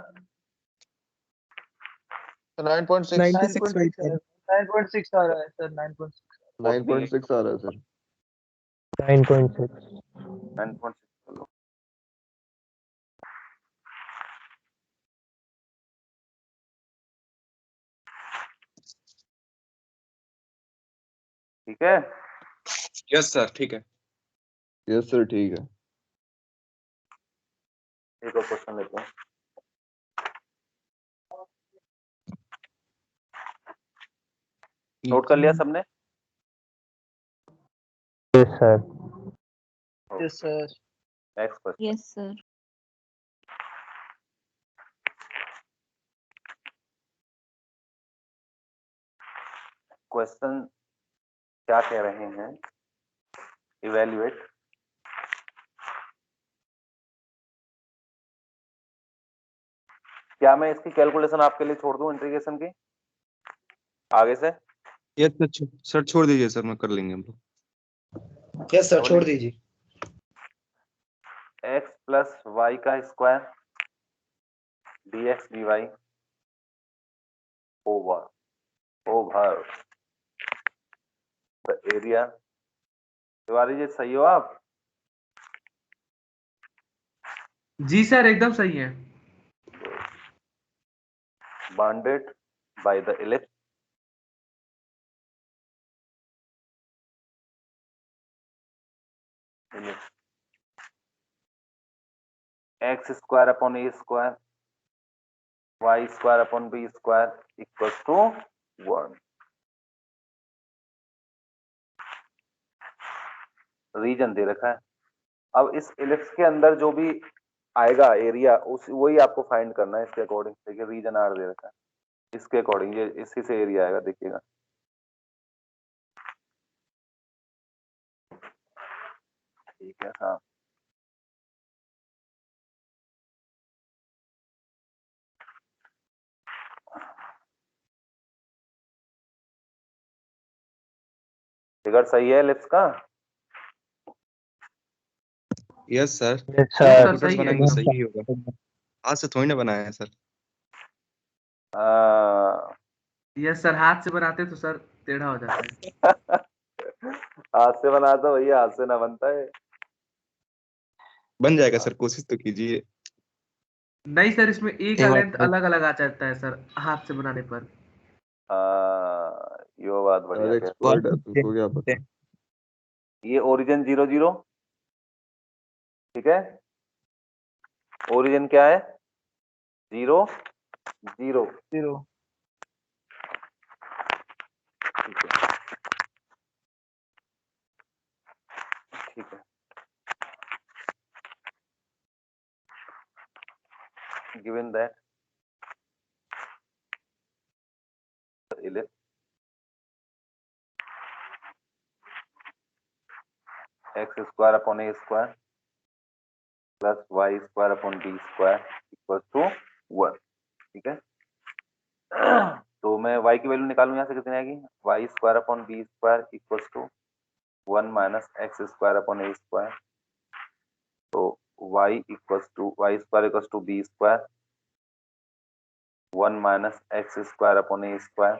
9.6 9.6 आ रहा है सर, 9.6। 9.6 आ रहा है सर। 9.6 9.6 चलो। ठीक है, यस सर, ठीक है। यस सर, ठीक है। एक और क्वेश्चन लेते हैं। नोट कर लिया सबने? Sir. Yes, sir. Next question. Yes sir. Question क्या कह रहे हैं, इवेल्युएट क्या मैं इसकी कैलकुलेशन आपके लिए छोड़ दूं इंटीग्रेशन की आगे से? ये सर छोड़ दीजिए सर, मैं कर लेंगे हम लोग। यस सर छोड़ दीजिए। x प्लस वाई का square dx dy over the area. Tiwari ji सही हो आप? जी सर एकदम सही है। Bounded by the ellipse x square upon a square y square upon b square equal to 1। Region दे रखा है। अब इस इलिप्स के अंदर जो भी आएगा एरिया उस वही आपको फाइंड करना है इसके अकॉर्डिंग। देखिए रीजन आर दे रखा है, इसके अकॉर्डिंग ये इसी से एरिया आएगा। देखिएगा ठीक है। हाँ फिगर सही है इलिप्स का? यस सर, सर फिगर्स सही है बनाएंगे एकदम। सही होगा। आज से थोड़ी ना बनाया है सर। यस सर, हाथ से बनाते तो सर टेढ़ा हो जाता है। हाथ से बना दो भैया, हाथ से ना बनता है। बन जाएगा सर, कोशिश तो कीजिए। नहीं सर, इसमें ए का लेंथ अलग अलग आ जाता है सर हाथ से बनाने पर। ये बात बढ़िया यार है। एक्सपर्ट है, तुमको क्या पता। ये ओरिजिन 0 0, ठीक है। ओरिजिन क्या है? 0 0 0. ठीक है। given that the ellipse x square upon a square plus y square upon b square equals to 1, ठीक है। तो मैं y की वैल्यू निकालूं, यहाँ से कितनी आएगी? y square upon b square equals to 1 minus x square upon a square. तो y square equals to b square 1 minus x square upon a square,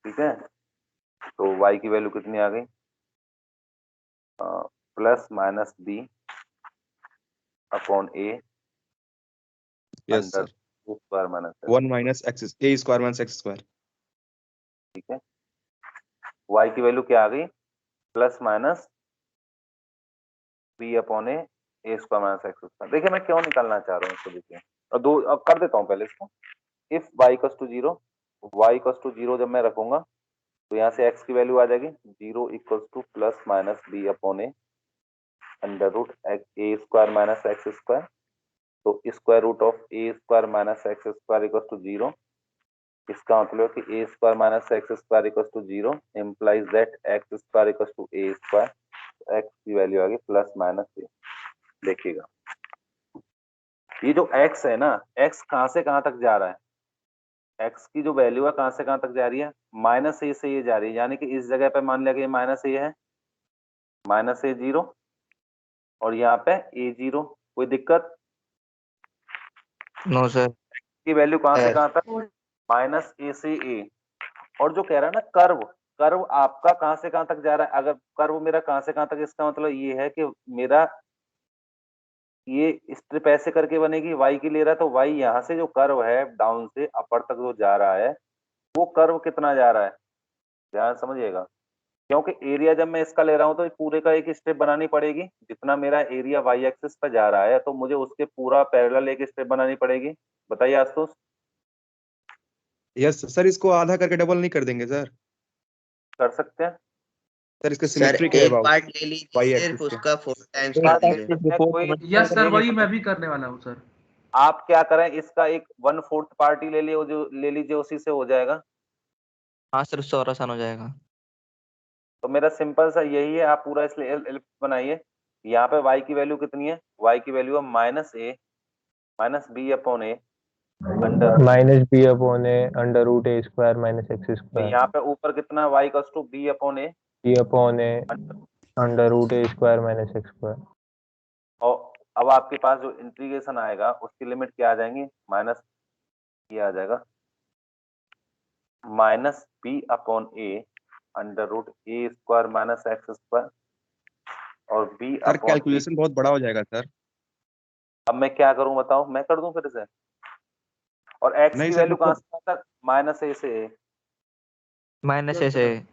ठीक है। तो y की वैल्यू कितनी आ गई? Plus minus b upon a yes under sir, square minus 1 minus x a square minus x square. ठीक है। y की वैल्यू क्या आ गई? Plus minus b upon a square minus x square. देखिए मैं क्यों निकालना चाह रहा हूँ इसको, देखिए और दो अब कर देता हूँ पहले इसको। If y equals to 0, y equals to 0 जब मैं रखूंगा तो यहाँ से x की वैल्यू आ जाएगी 0 equals to plus minus b upon a under root a square minus x square. तो square root of a square minus x square equals to 0। इसका मतलब है कि a square minus x square equals to 0 implies that x square equals to a square. X की value आ गई plus minus ए। देखिएगा ये जो x है ना, x कहां से कहां तक जा रहा है? x की जो वैल्यू है कहां से कहां तक जा रही है? माइनस ए से ये जा रही है, यानी कि इस जगह पे मान लिया कि ये माइनस ए है, माइनस ए 0 और यहाँ पे ए 0। कोई दिक्कत? No sir. की वैल्यू कहां से कहां तक? माइनस ए से ए। और जो कह रहा है ना कर्व, कर्व आपका कहां से कहां तक जा रहा है? अगर कर्व मेरा कहां से कहां तक, इसका मतलब ये है कि मेरा ये स्ट्रिप ऐसे करके बनेगी, y की ले रहा है तो y यहाँ से जो कर्व है डाउन से अपर तक जो जा रहा है वो कर्व कितना जा रहा है, ध्यान समझिएगा। क्योंकि एरिया जब मैं इसका ले रहा हूं तो पूरे का एक स्ट्रिप बनानी पड़ेगी। जितना मेरा एरिया y एक्सिस पे जा रहा है तो मुझे उसके पूरा पैरेलल एक स्ट्रिप बनानी पड़ेगी। बताइए आशुतोष। यस सर, इसको आधा करके डबल नहीं कर देंगे सर? कर सकते हैं। सर इसके सर सिमेट्रिक है एक अबाउट पार्ट ले लीजिए y सिर्फ एक्सिस पे। उसका 4 टाइम्स बात कर ये दीजिए। इसमें कोई यस सर, नहीं वही है। मैं भी करने वाला हूँ सर। आप क्या करें, इसका एक 1/4 पार्टी ले लियो, जो ले लीजिए, उसी से हो जाएगा। हाँ सर, उससे और आसान हो जाएगा। तो मेरा सिंपल सा यही है, आप पूरा इसलिए एलिप्स बनाइए। यहाँ पे y की वैल्यू कितनी है, y की वैल्यू है -b upon a under, -b upon a under root a square minus x square, यहाँ पे ऊपर कितना y equals to b upon a b upon a under root a square minus x square. और अब आपके पास जो इंटीग्रेशन आएगा उसकी लिमिट क्या आ जाएंगी, माइनस ये आ जाएगा -b upon a under root a square minus x square और b सर अपॉन कैलकुलेशन बहुत बड़ा हो जाएगा सर। अब मैं क्या करूं बताओ, मैं कर दूं फिर से। और x नहीं की सर वैल्यू कहां मतलब से कहां तक, -a से a, -a से -a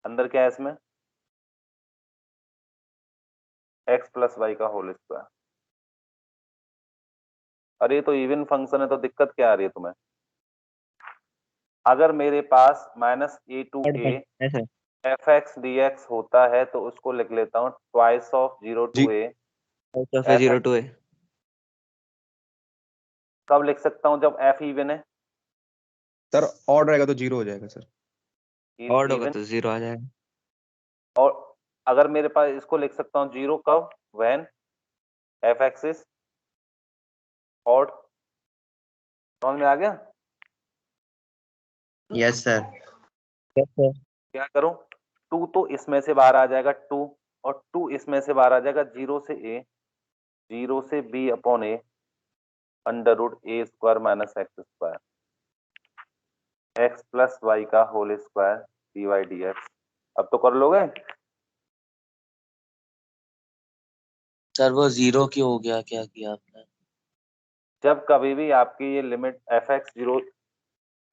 अंदर क्या है इसमें, x प्लस वाई का होल स्क्वायर। अरे ये तो इवन फंक्शन है, तो दिक्कत क्या आ रही है तुम्हें। अगर मेरे पास -a to a ऐसे fx dx होता है तो उसको लिख लेता हूँ ट्वाइस ऑफ 0 to a फिर 0 fx। to a। कब लिख सकता हूँ, जब f इवन है, सर ऑड रहेगा तो 0 हो जाएगा सर। ऑड होगा इवन। तो 0 आ जाएगा। और अगर मेरे पास इसको लिख सकता हूँ 0 कब, व्हेन fx इज ऑड। समझ में आ गया। Yes sir. क्या करूं, 2 तो इसमें से बाहर आ जाएगा 2, और 2 इसमें से बाहर आ जाएगा 0 से a, 0 से b upon a under root a square minus x square, x plus y का होल स्क्वायर dy dx। अब तो कर लोगे। सर वो 0 क्यों हो गया, क्या किया आपने? जब कभी भी आपकी ये लिमिट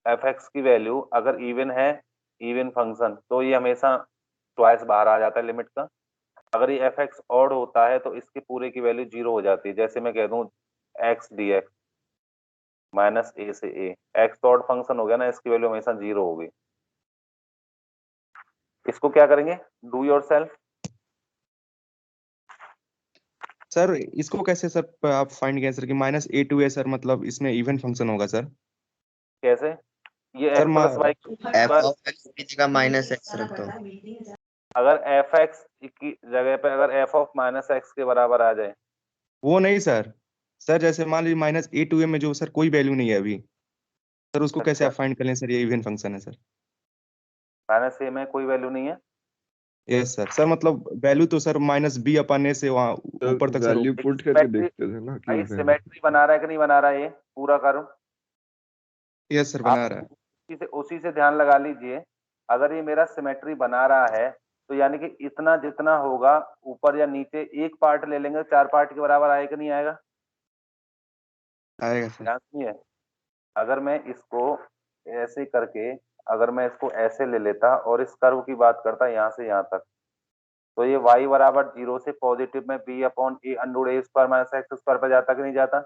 fx की वैल्यू अगर इवन है, इवन फंक्शन, तो ये हमेशा ट्वाइस बाहर आ जाता है लिमिट का। अगर ये fx ऑड होता है तो इसके पूरे की वैल्यू 0 हो जाती है। जैसे मैं कह दूं x dx माइनस a से a, x ऑड फंक्शन हो गया ना, इसकी वैल्यू हमेशा 0 होगी। इसको क्या करेंगे, डू योर सेल्फ। सर इसको कैसे सर आप फाइंड किया सर कि -a to a सर, मतलब इसमें इवन फंक्शन होगा सर। कैसे, ये sir x plus y f of x की जगह -x रख दो। अगर fx की जगह पे अगर f ऑफ -x के बराबर आ जाए, वो नहीं सर, सर जैसे मान लीजिए -a to a में जो सर कोई वैल्यू नहीं है अभी, सर उसको कैसे आप फाइंड कर लें सर, ये इवन फंक्शन है सर। -a में कोई वैल्यू नहीं है। Yes sir. सर मतलब वैल्यू तो सर -b अपॉन a से वहाँ ऊपर तक सर। वैल्यू पुट करके देखते थे ना कि भाई even है। सिमेट्री बना रहा है कि नहीं बना रहा है, ये पूरा करो। यस सर आप बना रहा है। उसी से ध्यान लगा लीजिए। अगर ये मेरा सिमेट्री बना रहा है तो यानी कि इतना जितना होगा ऊपर या नीचे, एक पार्ट ले लेंगे 4 पार्ट के बराबर आएगा नहीं आएगा, आएगा सर। ध्यान नहीं है। अगर मैं इसको ऐसे करके, अगर मैं इसको ऐसे ले लेता और इस कर्व की बात करता यहाँ से यहाँ तक, तो ये y बराबर 0 से पॉजिटिव में b upon a under a square minus x square पे जाता कि नहीं जाता।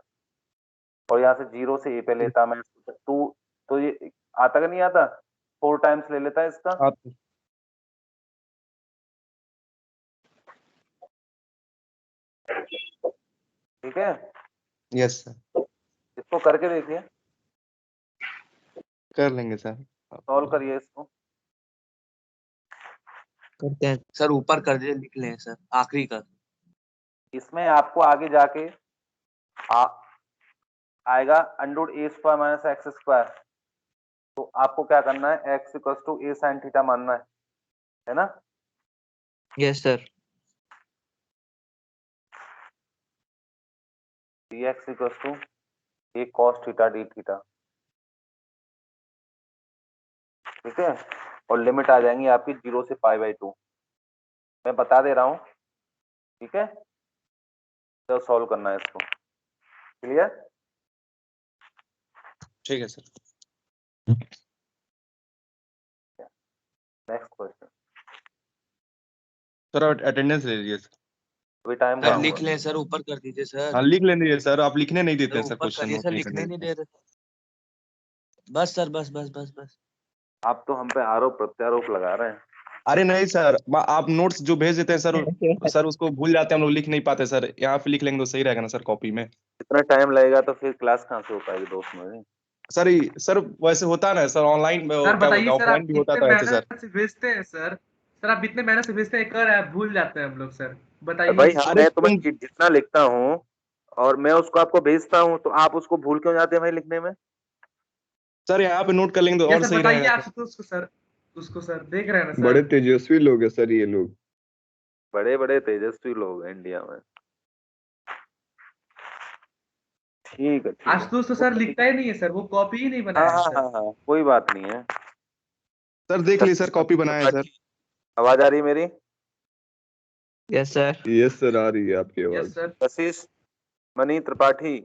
और यहाँ से 0 से a पे लेता मैं 2, तो ये आता कि नहीं आता, 4 टाइम्स ले लेता है इसका। आप ठीक है, यस सर इसको करके देखिए, कर लेंगे सर। सॉल्व करिए इसको। करते हैं सर, ऊपर कर दे, लिख लें सर आखिरी का। इसमें आपको आगे जाके आएगा under a square minus x square, तो आपको क्या करना है, x equal to a sine theta मानना है ना। Yes sir. dx equal to a cos theta d theta, ठीक है। और लिमिट आ जाएंगी आपकी 0 से π/2, मैं बता दे रहा हूं, ठीक है। तो सॉल्व करना है इसको, क्लियर। ठीक है sir. Next question. Sir attendance ले लीजिए सर। अभी टाइम सर कहाँ लिख हुआ, लें सर, ऊपर कर दीजिए सर। हाँ लिख लेने दीजिए सर, आप लिखने नहीं देते सर हैं सर, ऊपर क्वेश्चन करिए नोट सर, नहीं लिखने करने नहीं देते। दे रहे। बस सर, बस बस बस बस। आप तो हम पे आरोप प्रत्यारोप लगा रहे हैं। अरे नहीं सर, आप नोट्स जो भेज देते हैं सर उसको भूल जाते हैं हम लोग, लिख नहीं पाते सर। यहाँ पे लिख लेंगे तो सही रहेगा ना सर कॉपी में। इतना टाइम लगेगा तो फिर क्लास कहाँ से हो पाएगी दोस्त मेरे। सर वैसे होता ना सर, ऑनलाइन सर क्या बोलते बताइए हैं, सर, ऑफलाइन आप भी होता इतने था ऐसे सर। मेहनत से भेजते हैं सर आप इतने मेहनत से भेजते हैं, कर आप भूल जाते हैं हम लोग सर, बताइए भाई इसको। हाँ, अरे मैं तुम्हें जितना लिखता हूँ और मैं उसको आपको भेजता हूँ तो आप उसको भूल क्यों जाते हैं भाई लिखने में। सर यहाँ पे नोट कर लेंगे तो ये और सर सही बताइए रहेगा आप सर। उसको सर, उसको सर देख रहे हैं ना बड़े सर। तेजस्वी लोग हैं सर ये लोग। बड़े बड़े तेजस्वी लोग हैं इंडिया में। ठीक है ठीक है। आशुतोष तो सर लिखता ही नहीं है सर, वो कॉपी ही नहीं हाँ बनाया है हाँ सर। हाँ हाँ, कोई बात नहीं है। सर देख ली सर, कॉपी बनाया है सर। आवाज आ रही है मेरी। Yes sir. यस सर, आ रही है आपकी यस आवाज। सर। कशिश मनी त्रिपाठी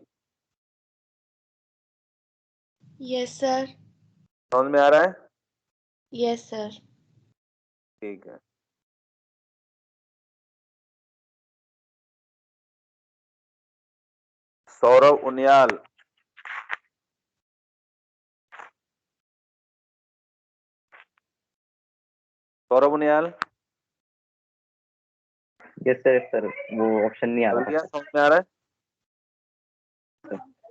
यस सर। समझ में आ रहा है। Yes sir. ठीक है। Saurabh Uniyal. Saurabh Uniyal. Yes sir, yes sir, वो ऑप्शन नहीं आ रहा भैया था। समझ में आ रहा है।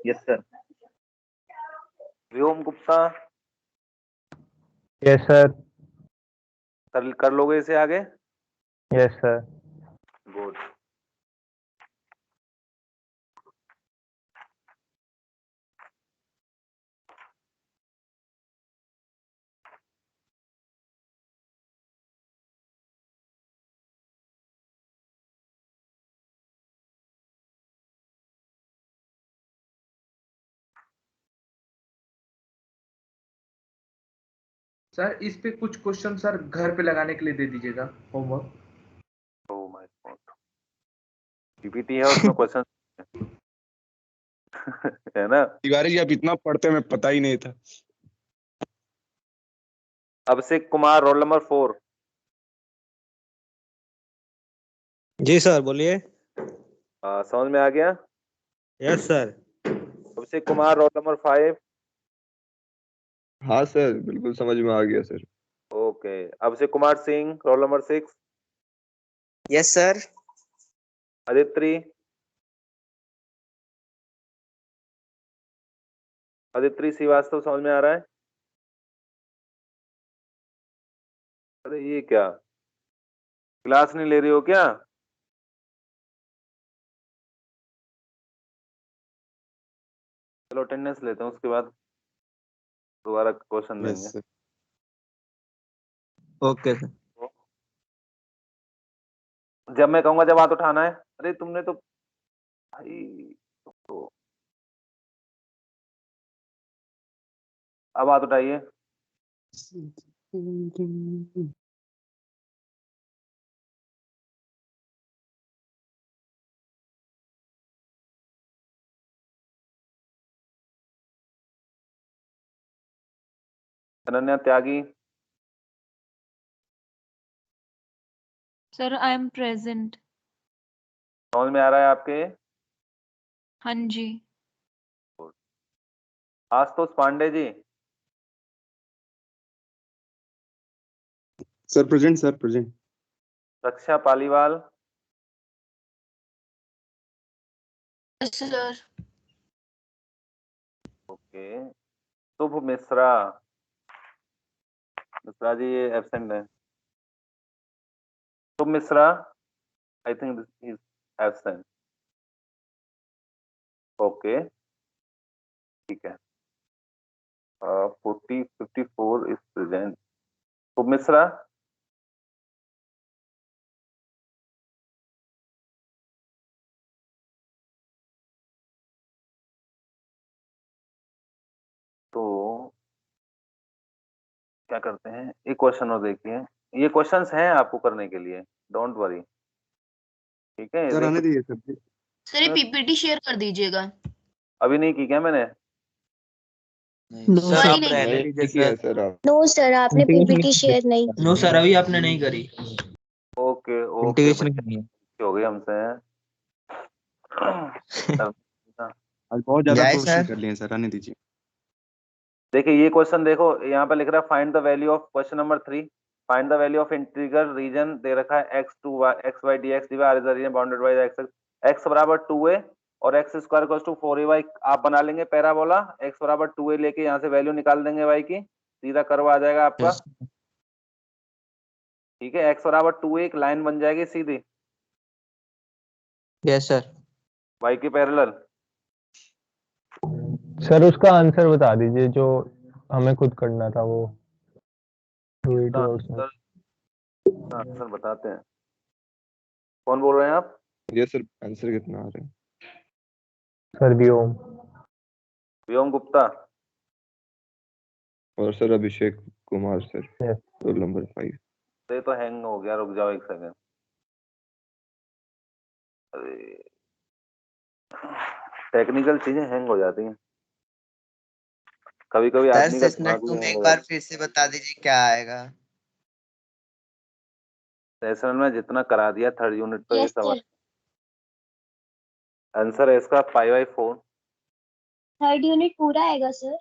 Yes sir. Vyom Gupta. Yes sir. कर लोगे इसे आगे। Yes sir. गुड। सर इस पे कुछ क्वेश्चन सर घर पे लगाने के लिए दे दीजिएगा, homework. Oh my God, PPT है उसमें क्वेश्चन है ना। तिवारी जी आप इतना पढ़ते में पता ही नहीं था। Abhishek Kumar roll number 4। जी सर बोलिए। समझ में आ गया। Yes sir. Abhishek Kumar roll number 5। हाँ सर, बिल्कुल समझ में आ गया sir. Okay. Abhishek Kumar Singh roll number 6। Yes sir. Aditri. Aditri Srivastava समझ में आ रहा है। अरे ये क्या, क्लास नहीं ले रही हो क्या। चलो अटेंडेंस लेते हैं, उसके बाद दोबारा क्वेश्चन देंगे। सर। Okay sir. जब मैं कहूंगा जब हाथ उठाना है। अरे तुमने तो भाई तो अब हाथ उठाइए। Ananya Tyagi. Sir I am present. समझ में आ रहा है आपके। हाँ जी। Ashutosh Pandey ji. Sir present, sir present. Raksha Paliwal. Yes sir. Okay. Shubh Mishra. Mishra ji ये एब्सेंट है। Shubh Mishra, I think this is absent. Okay ठीक है। 54 इज प्रेजेंट। शुभ मिश्रा। तो क्या करते हैं, एक क्वेश्चन और देखिए। ये क्वेश्चंस हैं आपको करने के लिए, डोंट वरी। ठीक है सर आने देखिए। दीजिए सर। सर ये पीपीटी शेयर कर दीजिएगा। अभी नहीं की क्या मैंने। नहीं सर, सॉरी आप नहीं। रहने नहीं दीजिए किया सर। सर आप। नो सर, आपने पीपीटी शेयर नहीं की। नो सर, अभी आपने नहीं करी। ओके ओके इंटीग्रेशन करनी है। हो गई हमसे। आज बहुत ज्यादा जाए क्वेश्चन सर। कर लिए सर, आने दीजिए। देखिए ये क्वेश्चन देखो, यहाँ पे लिख रहा है find the value of question number 3, find the value of integral region दे रखा है x to y x y dx dy R is the region bounded by the x बराबर 2a और x square equals to 4ay। आप बना लेंगे parabola, x बराबर 2a लेके यहाँ से वैल्यू निकाल देंगे y की, सीधा कर्व आ जाएगा आपका। ठीक है, x बराबर 2a एक लाइन बन जाएगी सीधी यस सर। y की पैरेलल। सर उसका आंसर बता दीजिए जो हमें खुद करना था वो। Do it yourself. आंसर बताते हैं। कौन बोल रहे हैं आप? ये सर आंसर कितना आ रहा है? सर व्योम। व्योम गुप्ता। और sir Abhishek Kumar sir, Yes. Roll number 5। ये तो हैंग हो गया, रुक जाओ एक सेकंड। अरे टेक्निकल चीजें हैंग हो जाती हैं कभी कभी, सर आदमी का सेशनल दिमाग भी 2 में हैंग एक हो बार जाता फिर से बता दीजिए क्या आएगा। है। सेशन में जितना करा दिया थर्ड यूनिट तो ये यस समझ। सर, आंसर है इसका 5/4। थर्ड यूनिट पूरा आएगा sir.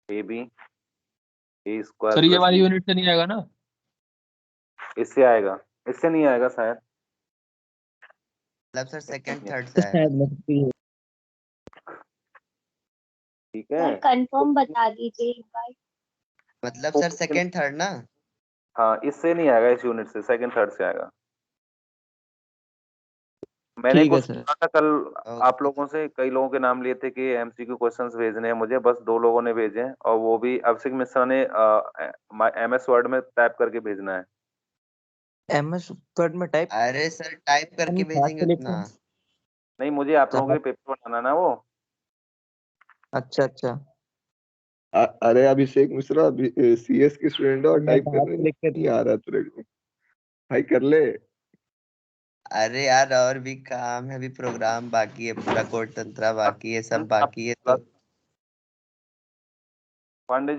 A b a sir square ये प्लस वाली यूनिट से नहीं आएगा ना? इससे आएगा, इससे नहीं आएगा शायद। मतलब सर सेकंड थर्ड से आएगा। ठीक है, सर कंफर्म बता दीजिए एक बार। मतलब सर सेकंड थर्ड ना? हाँ इससे नहीं आएगा, इस यूनिट से, सेकंड थर्ड से आएगा। मैंने ठीक है कुछ सर। सुना था कल आप लोगों से, कई लोगों के नाम लिए थे कि एमसीक्यू क्वेश्चंस भेजने हैं मुझे, बस 2 लोगों ने भेजे हैं और वो भी अभिषेक मिश्रा ने MS वर्ड में टाइप करके भेजना है। MS वर्ड में टाइप? अरे सर टाइप करके भेजेंगे उतना। नहीं, मुझे आप लोगों के लिए पेपर बनाना ना वो। अच्छा अच्छा। अरे अभिषेक मिश्रा CS के स्टूडेंट और टाइप करने नहीं आ रहा तेरे को, भाई कर ले। अरे यार और भी काम है, अभी प्रोग्राम बाकी है, पूरा कोड तंत्र बाकी है, सब बाकी है तो पांडे जी